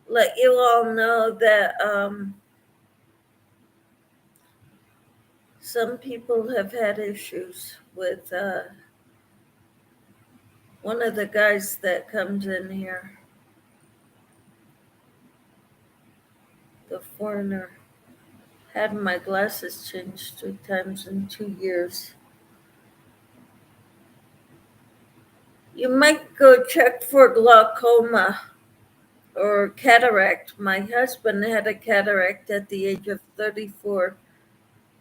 let you all know that some people have had issues with One of the guys that comes in here, the foreigner, had my glasses changed 3 times in 2 years. You might go check for glaucoma or cataract. My husband had a cataract at the age of 34.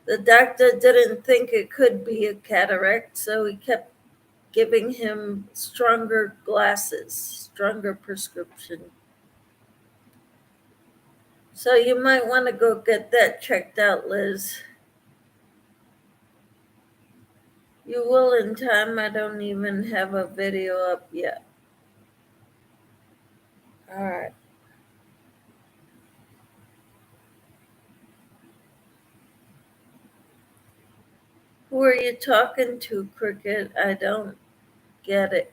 The doctor didn't think it could be a cataract, so he kept giving him stronger glasses, stronger prescription. So you might want to go get that checked out, Liz. You will in time. I don't even have a video up yet. All right. Who are you talking to, Cricket? I don't get it.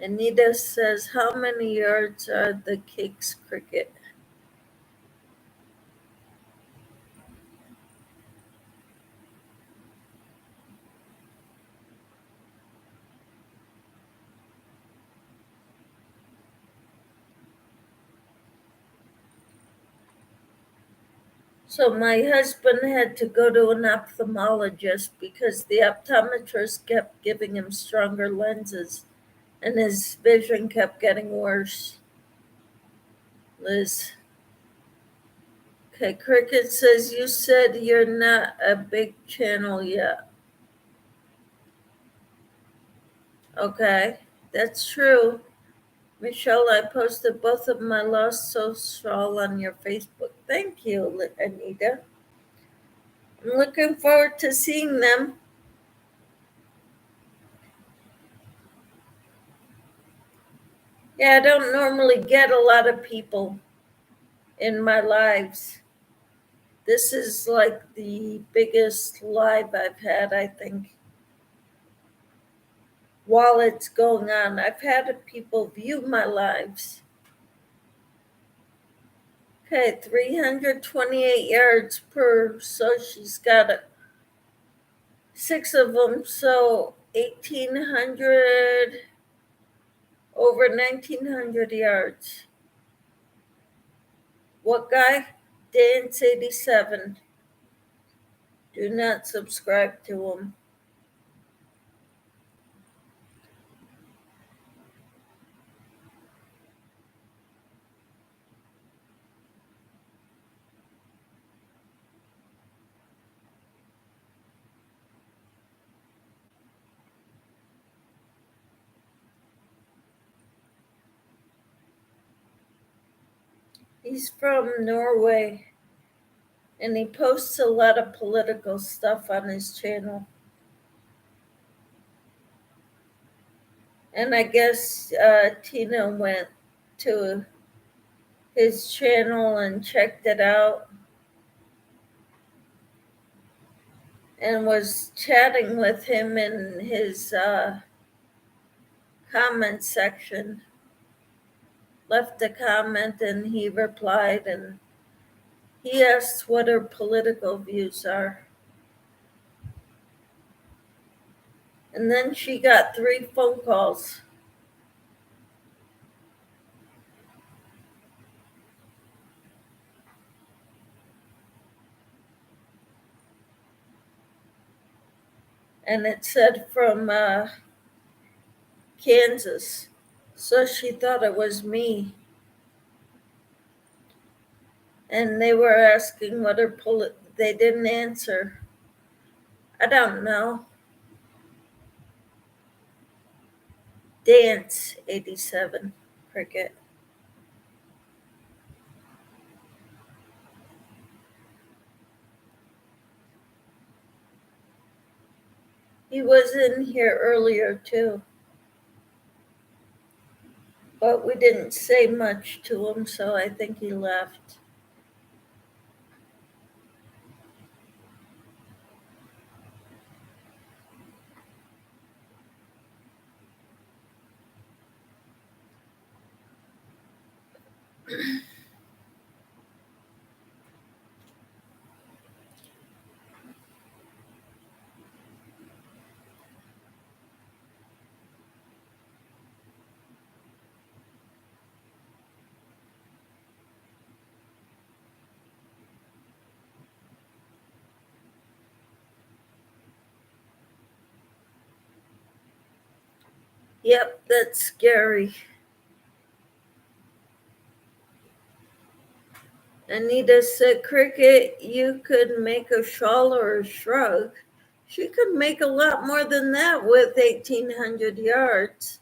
Anita says, how many yards are the cakes, Cricket? So my husband had to go to an ophthalmologist because the optometrist kept giving him stronger lenses and his vision kept getting worse. Liz. Okay, Cricket says, you said you're not a big channel yet. Okay, that's true. Michelle, I posted both of my lost social on your Facebook. Thank you, Anita. I'm looking forward to seeing them. Yeah, I don't normally get a lot of people in my lives. This is like the biggest live I've had, I think, while it's going on. I've had people view my lives. Okay, 328 yards per, so she's got 6 of them, so 1,800, over 1,900 yards. What guy? Dance87. Do not subscribe to him. He's from Norway, and he posts a lot of political stuff on his channel. And I guess Tina went to his channel and checked it out and was chatting with him in his comment section. Left a comment and he replied, and he asked what her political views are. And then she got 3 phone calls. And it said from Kansas. So she thought it was me. And they were asking what her they didn't answer. I don't know. Dance 87, Cricket. He was in here earlier too. But we didn't say much to him, so I think he left. Yep, that's scary. Anita said, Cricket, you could make a shawl or a shrug. She could make a lot more than that with 1,800 yards.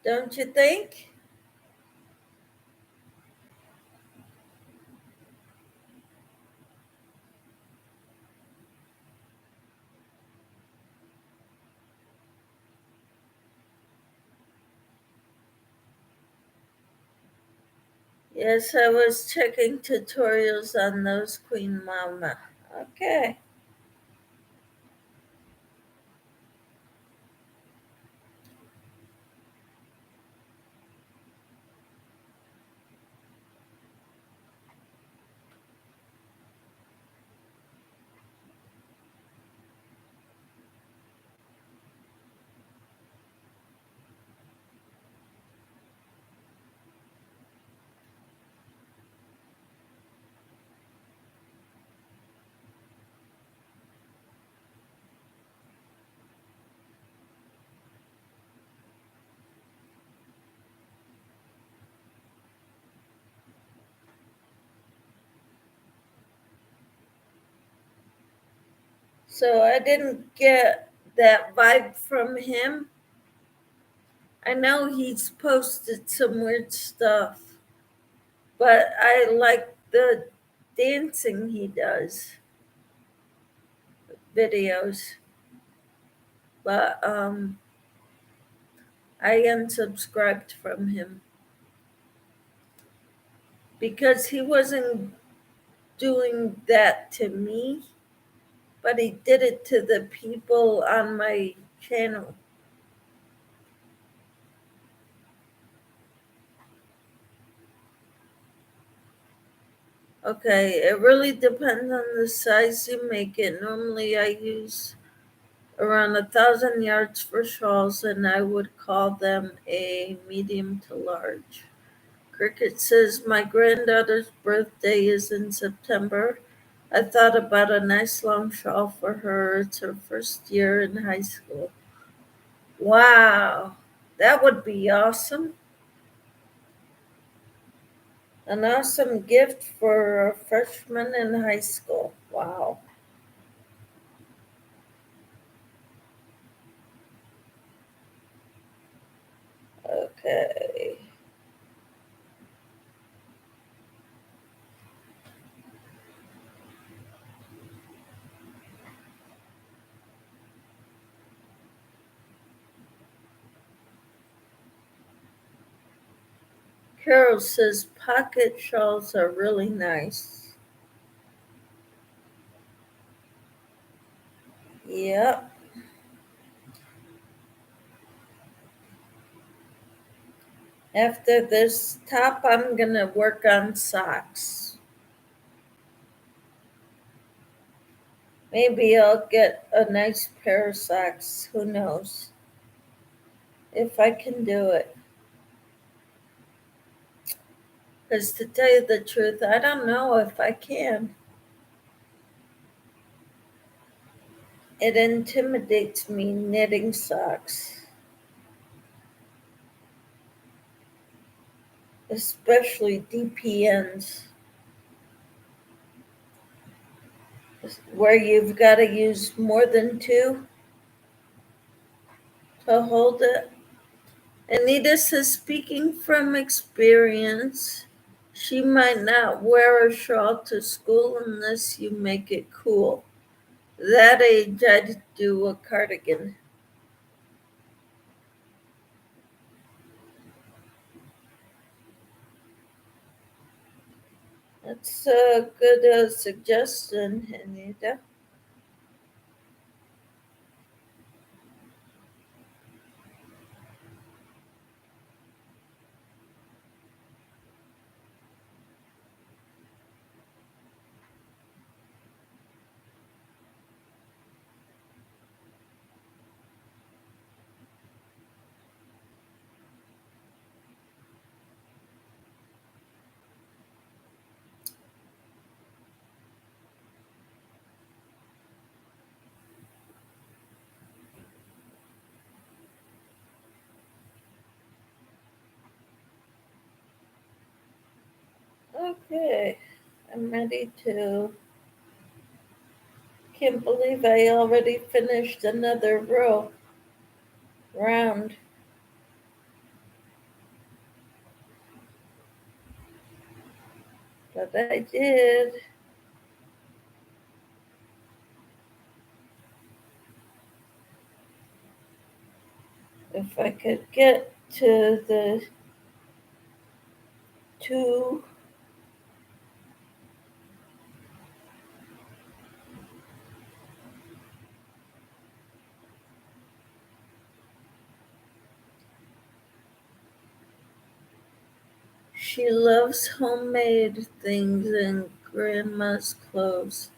Don't you think? Yes, I was checking tutorials on those, Queen Mama. Okay. So I didn't get that vibe from him. I know he's posted some weird stuff, but I like the dancing he does, videos. But I unsubscribed from him because he wasn't doing that to me, but he did it to the people on my channel. Okay, it really depends on the size you make it. Normally I use around 1,000 yards for shawls, and I would call them a medium to large. Cricket says, my granddaughter's birthday is in September. I thought about a nice long shawl for her. It's her first year in high school. Wow, that would be awesome. An awesome gift for a freshman in high school. Wow. Okay. Carol says pocket shawls are really nice. Yep. After this top, I'm going to work on socks. Maybe I'll get a nice pair of socks. Who knows? If I can do it. Because to tell you the truth, I don't know if I can. It intimidates me knitting socks, especially DPNs, where you've got to use more than two to hold it. Anita says, speaking from experience, she might not wear a shawl to school unless you make it cool. That age, I'd do a cardigan. That's a good suggestion, Anita. Okay, I'm ready to. Can't believe I already finished another round. But I did. If I could get to the two. She loves homemade things and grandma's clothes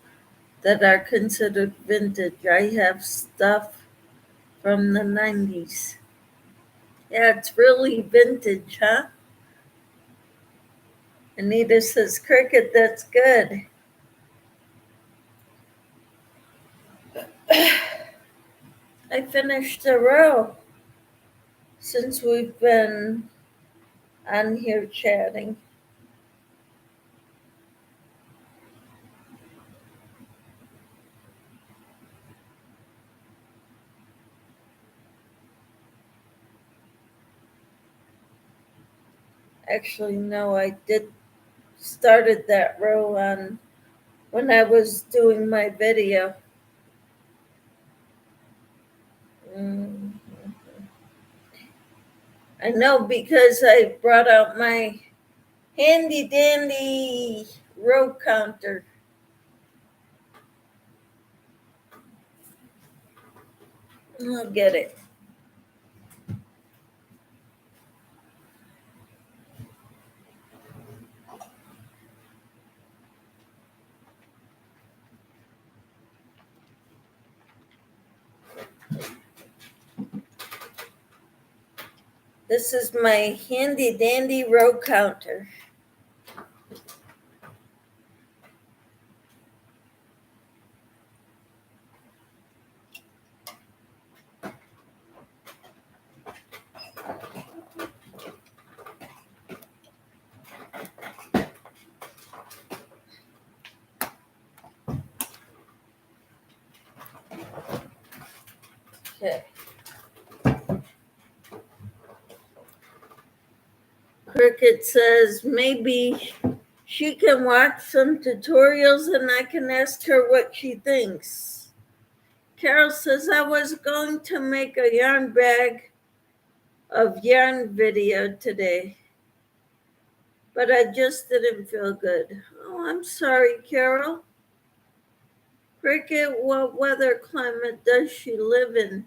that are considered vintage. I have stuff from the 90s. Yeah, it's really vintage, huh? Anita says, Cricket, that's good. I finished a row since we've been on here chatting. Actually, no, I did started that row on when I was doing my video. Mm. I know because I brought out my handy dandy row counter. I'll get it. This is my handy dandy row counter. Okay. Cricket says maybe she can watch some tutorials and I can ask her what she thinks. Carol says I was going to make a yarn bag of yarn video today, but I just didn't feel good. Oh, I'm sorry, Carol. Cricket, what weather climate does she live in?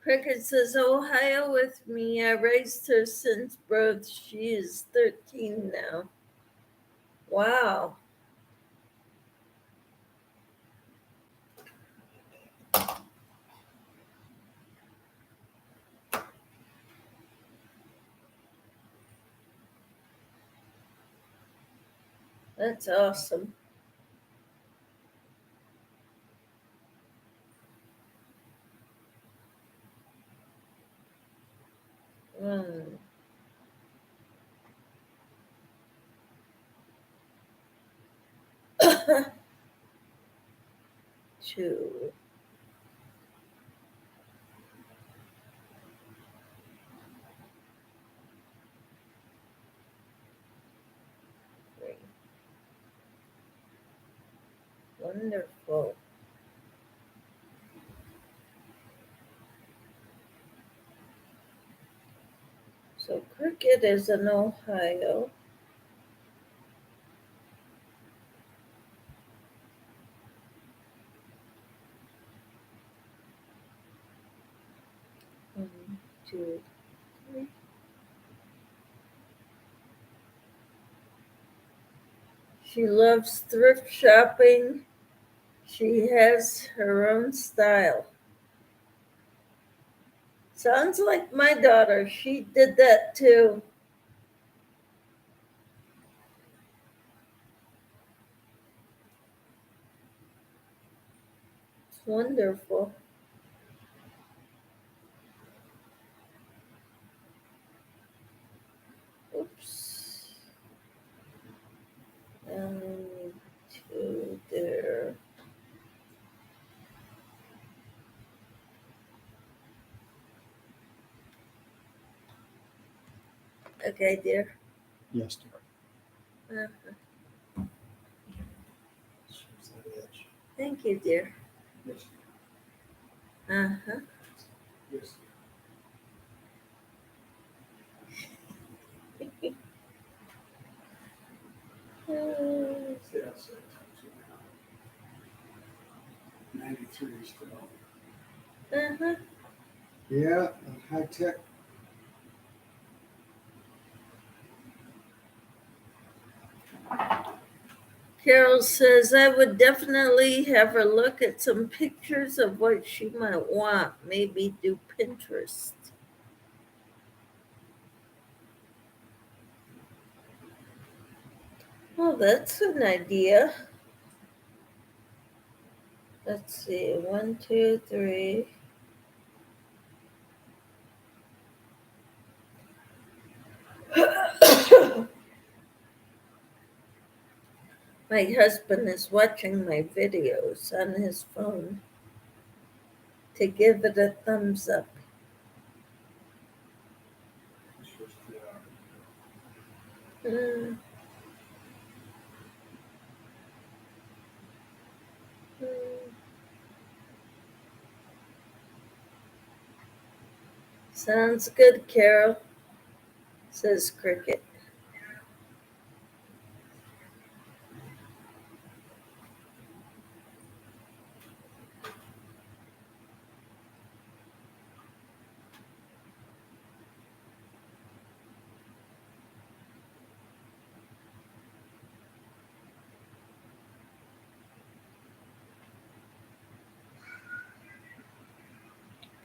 Cricket says Ohio with me. I raised her since birth. She is 13 now. Wow. That's awesome. Mm. Two. Three. Wonderful. So Cricket is in Ohio. One, two, three. She loves thrift shopping. She has her own style. Sounds like my daughter. She did that too. It's wonderful. Oops. And two there. Okay, dear.
Yes, dear.
Uh-huh.
Shows that edge.
Thank you, dear.
Yes,
Uh-huh.
yes. Yeah, so 93 still.
Uh-huh.
Yeah, high tech.
Carol says I would definitely have her look at some pictures of what she might want. Maybe do Pinterest. Well, that's an idea. Let's see. 1, 2, 3. My husband is watching my videos on his phone to give it a thumbs up. Mm, mm. Sounds good, Carol, says Cricket.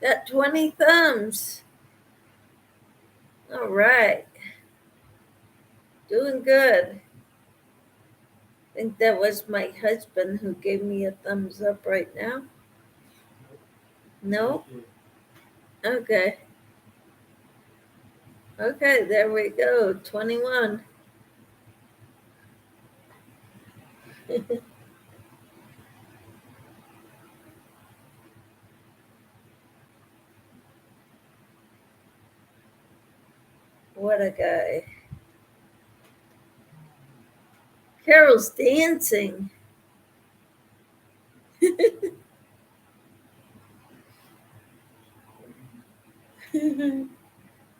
Got 20 thumbs. All right. Doing good. I think that was my husband who gave me a thumbs up right now. No? Okay. Okay, there we go. 21. What a guy. Carol's dancing.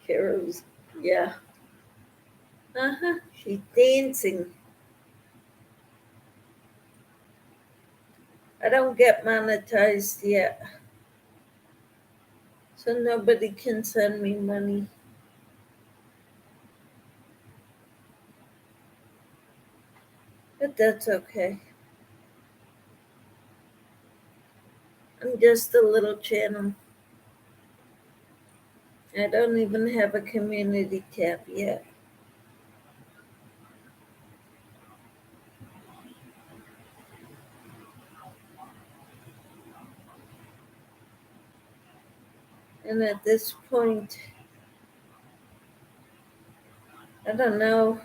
Carol's, yeah. Uh-huh. She's dancing. I don't get monetized yet, so nobody can send me money. But that's okay. I'm just a little channel. I don't even have a community tab yet. And at this point, I don't know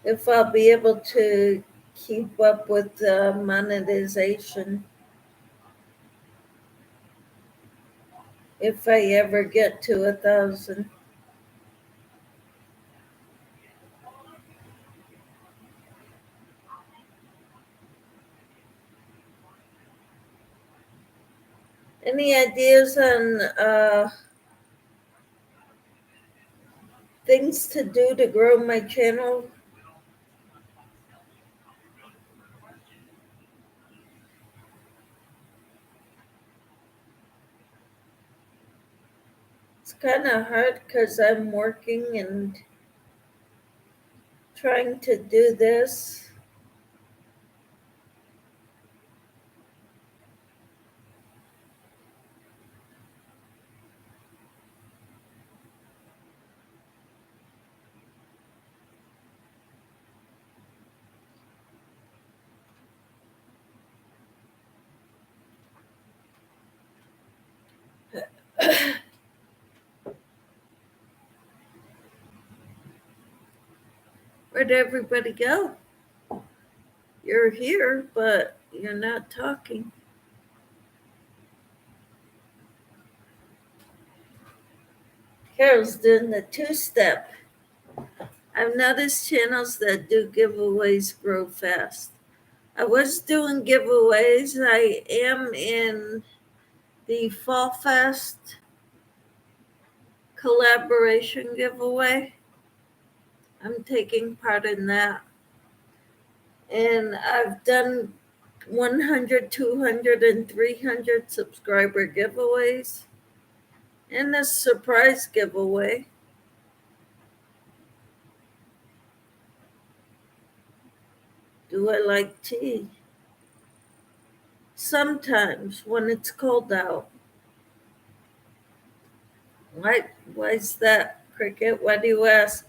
if I'll be able to keep up with the monetization if I ever get to 1,000. Any ideas on things to do to grow my channel? It's kind of hard because I'm working and trying to do this. Where'd everybody go? You're here, but you're not talking. Carol's doing the two-step. I've noticed channels that do giveaways grow fast. I was doing giveaways. I am in the Fall Fest collaboration giveaway. I'm taking part in that. And I've done 100, 200, and 300 subscriber giveaways. And a surprise giveaway. Do I like tea? Sometimes when it's cold out. Why's that, Cricket? Why do you ask?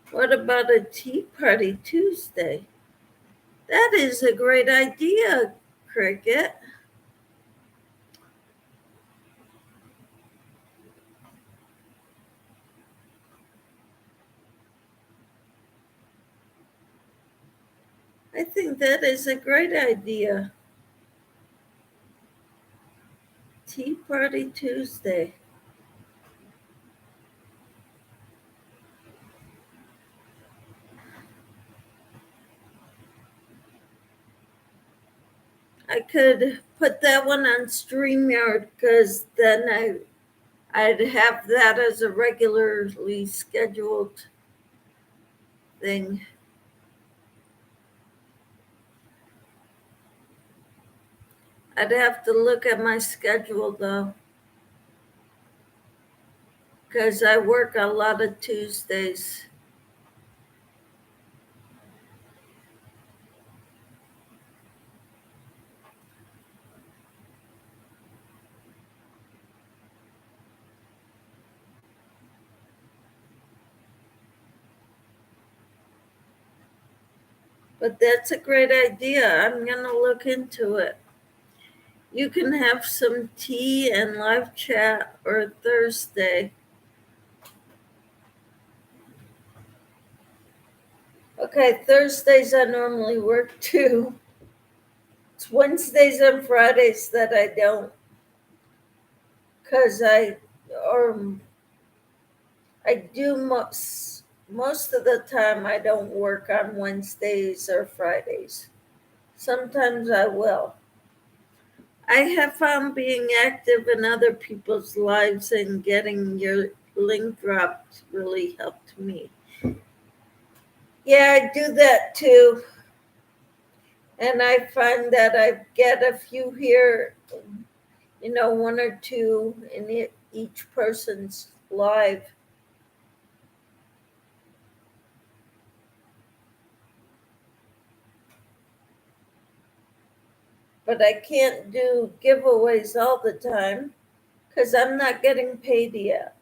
What about a Tea Party Tuesday? That is a great idea, Cricket. I think that is a great idea. Tea Party Tuesday. I could put that one on StreamYard because then I'd have that as a regularly scheduled thing. I'd have to look at my schedule though, because I work a lot of Tuesdays. But that's a great idea. I'm going to look into it. You can have some tea and live chat or Thursday. Okay, Thursdays I normally work too. It's Wednesdays and Fridays that I don't. Because I do most of the time I don't work on Wednesdays or Fridays. Sometimes I will. I have found being active in other people's lives and getting your link dropped really helped me. Yeah, I do that too. And I find that I get a few here, one or two in each person's live. But I can't do giveaways all the time because I'm not getting paid yet.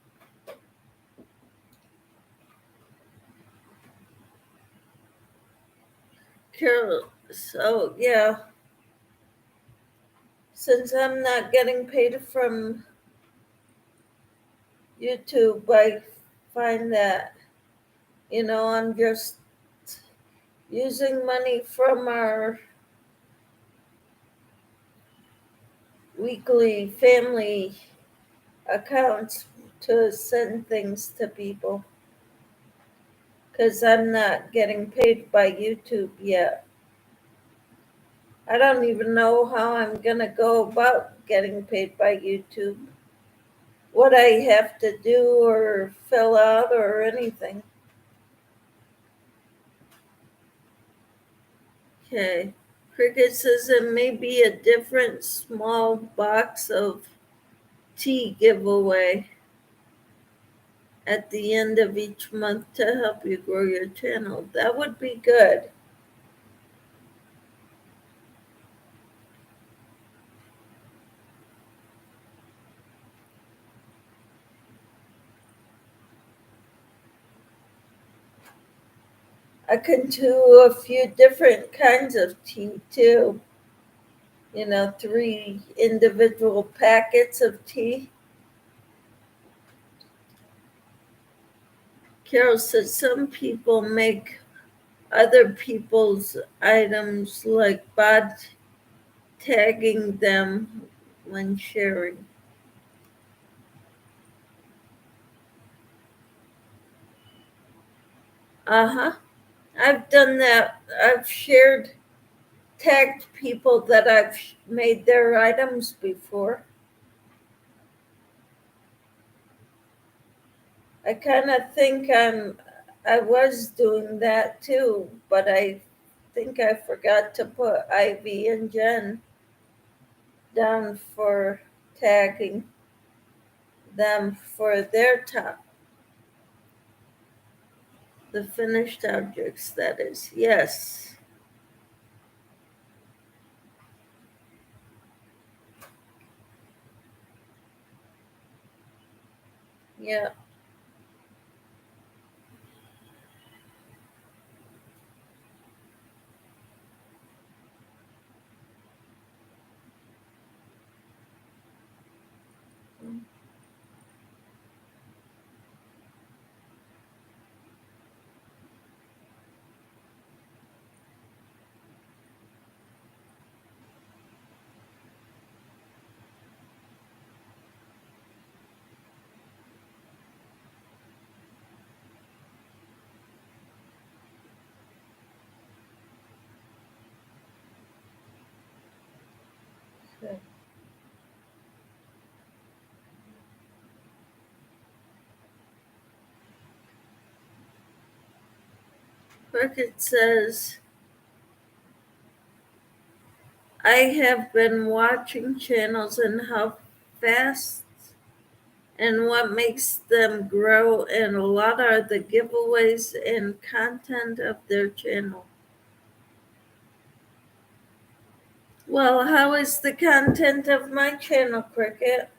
Carol, so yeah, since I'm not getting paid from YouTube, I find that, I'm just using money from our weekly family accounts to send things to people because I'm not getting paid by YouTube yet. I don't even know how I'm going to go about getting paid by YouTube, what I have to do or fill out or anything. Okay. Cricket says it may be a different small box of tea giveaway at the end of each month to help you grow your channel. That would be good. I can do a few different kinds of tea too. 3 individual packets of tea. Carol said some people make other people's items like tagging them when sharing. Uh-huh. I've done that. I've tagged people that I've made their items before. I kind of think I was doing that too, but I think I forgot to put Ivy and Jen down for tagging them for their top. The finished objects, that is. Yes. Yeah. Okay. Cricket says, I have been watching channels and how fast and what makes them grow, and a lot are the giveaways and content of their channel. Well, how is the content of my channel, Cricket?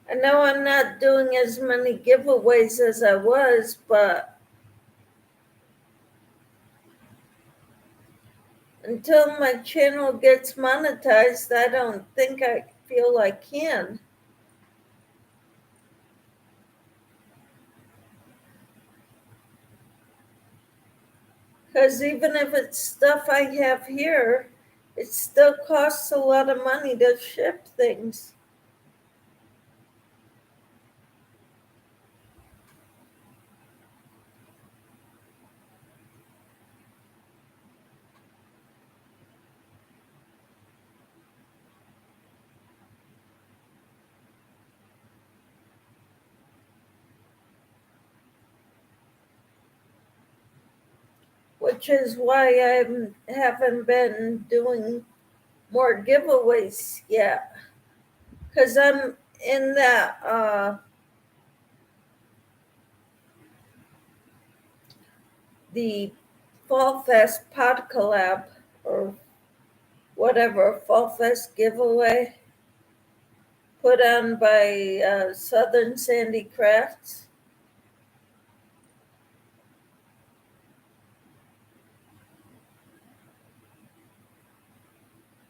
I know I'm not doing as many giveaways as I was, but until my channel gets monetized, I don't think I feel I can. Because even if it's stuff I have here, it still costs a lot of money to ship things. Which is why I haven't been doing more giveaways yet. Because I'm in that, the Fall Fest Pod Collab, or whatever, Fall Fest giveaway put on by Southern Sandy Crafts.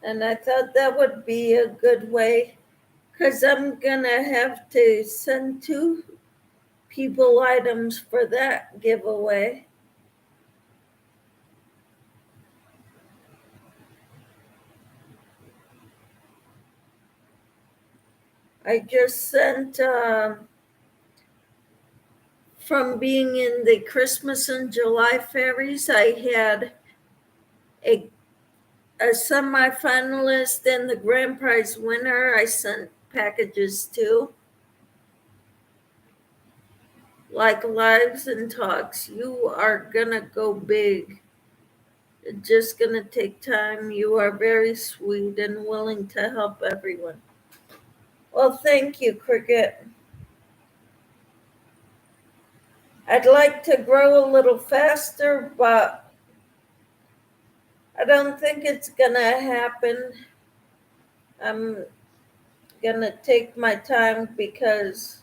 And I thought that would be a good way, because I'm going to have to send 2 people items for that giveaway. I just sent, from being in the Christmas and July fairies, I had a semi-finalist and the grand prize winner. I sent packages to. Like Lives and Talks, you are gonna go big. It's just gonna take time. You are very sweet and willing to help everyone. Well, thank you, Cricket. I'd like to grow a little faster, but I don't think it's gonna happen. I'm gonna take my time because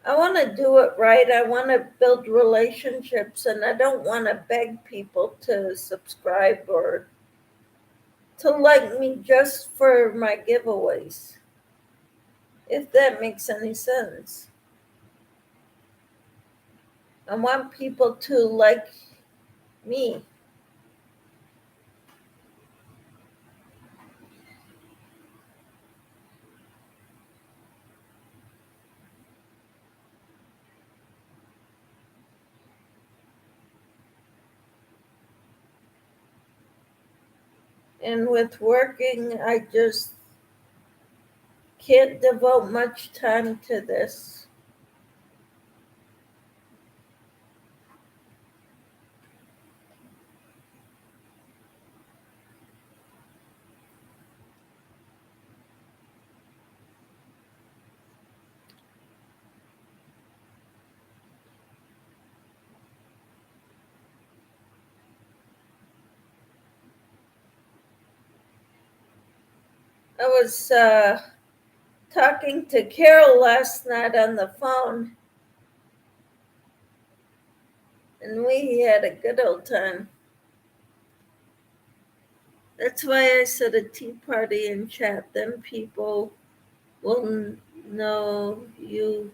I want to do it right. I want to build relationships, and I don't want to beg people to subscribe or to like me just for my giveaways, if that makes any sense. I want people to like me. And with working, I just can't devote much time to this. I was talking to Carol last night on the phone, and we had a good old time. That's why I said a tea party in chat. Then people will know you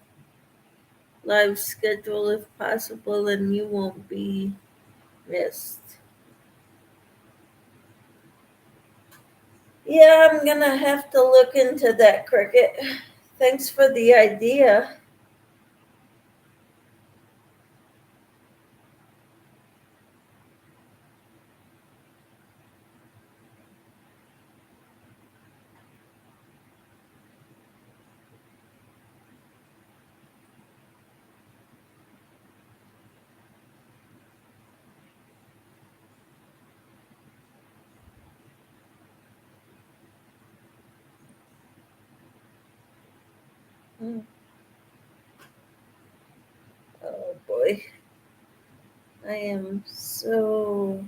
live schedule if possible, and you won't be missed. Yeah, I'm gonna have to look into that, Cricket. Thanks for the idea. Oh boy. I am so.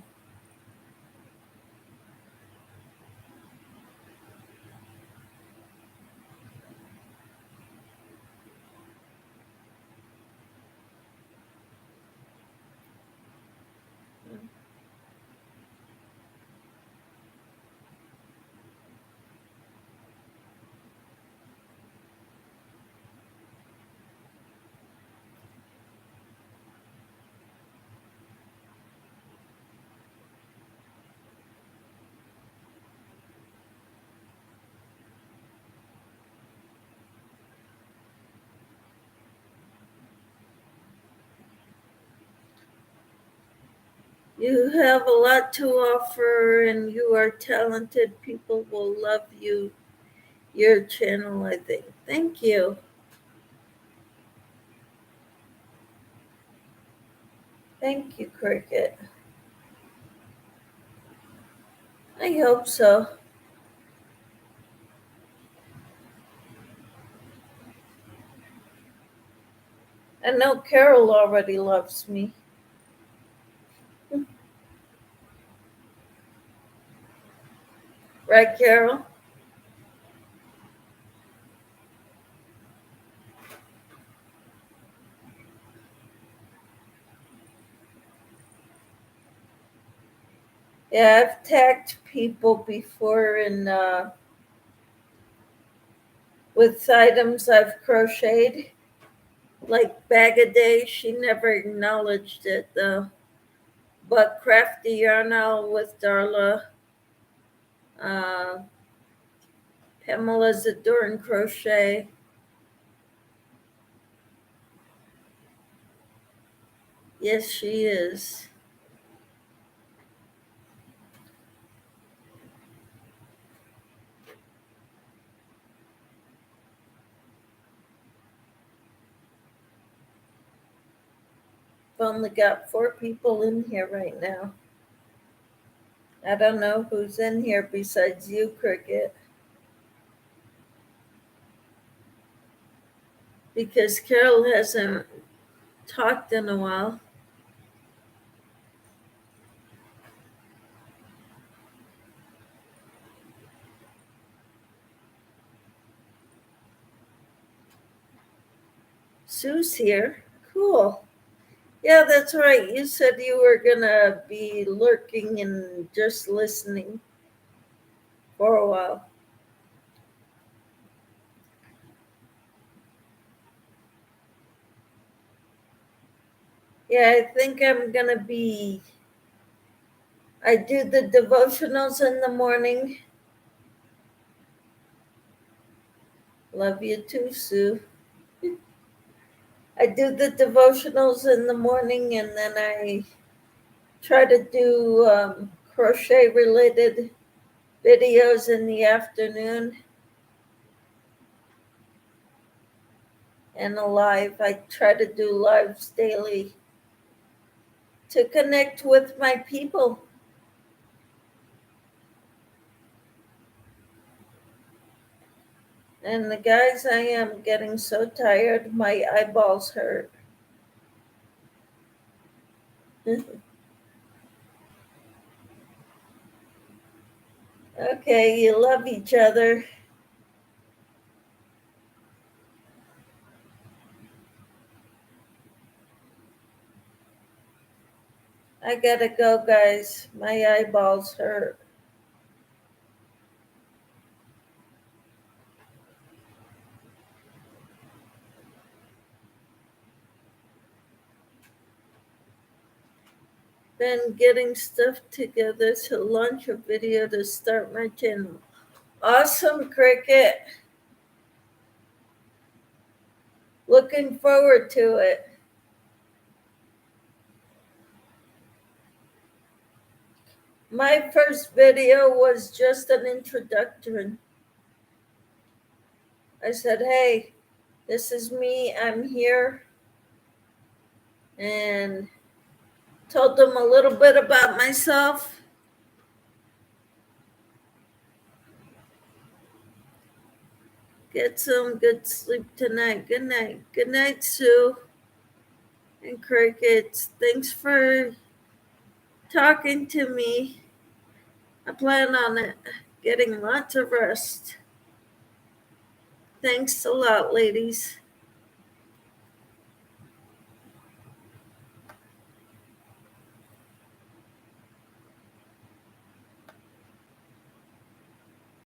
You have a lot to offer, and you are talented. People will love you, your channel, I think. Thank you. Thank you, Cricket. I hope so. I know Carol already loves me. Right, Carol? Yeah, I've tagged people before in with items I've crocheted. Like Bag a Day, she never acknowledged it though. But Crafty Yarn Owl with Darla, uh, Pamela's Adoring Crochet. Yes, she is. I've only got 4 people in here right now. I don't know who's in here besides you, Cricket. Because Carol hasn't talked in a while. Sue's here. Cool. Yeah, that's right. You said you were gonna be lurking and just listening for a while. Yeah, I think I'm gonna be. I do the devotionals in the morning. Love you too, Sue. I do the devotionals in the morning, and then I try to do crochet related videos in the afternoon and a live. I try to do lives daily to connect with my people. And the guys, I am getting so tired, my eyeballs hurt. Okay, you love each other. I gotta go, guys. My eyeballs hurt. Been getting stuff together to launch a video to start my channel. Awesome, Cricket. Looking forward to it. My first video was just an introduction. I said, hey, this is me, I'm here, and told them a little bit about myself. Get some good sleep tonight. Good night. Good night, Sue and Crickets. Thanks for talking to me. I plan on it. Getting lots of rest. Thanks a lot, ladies.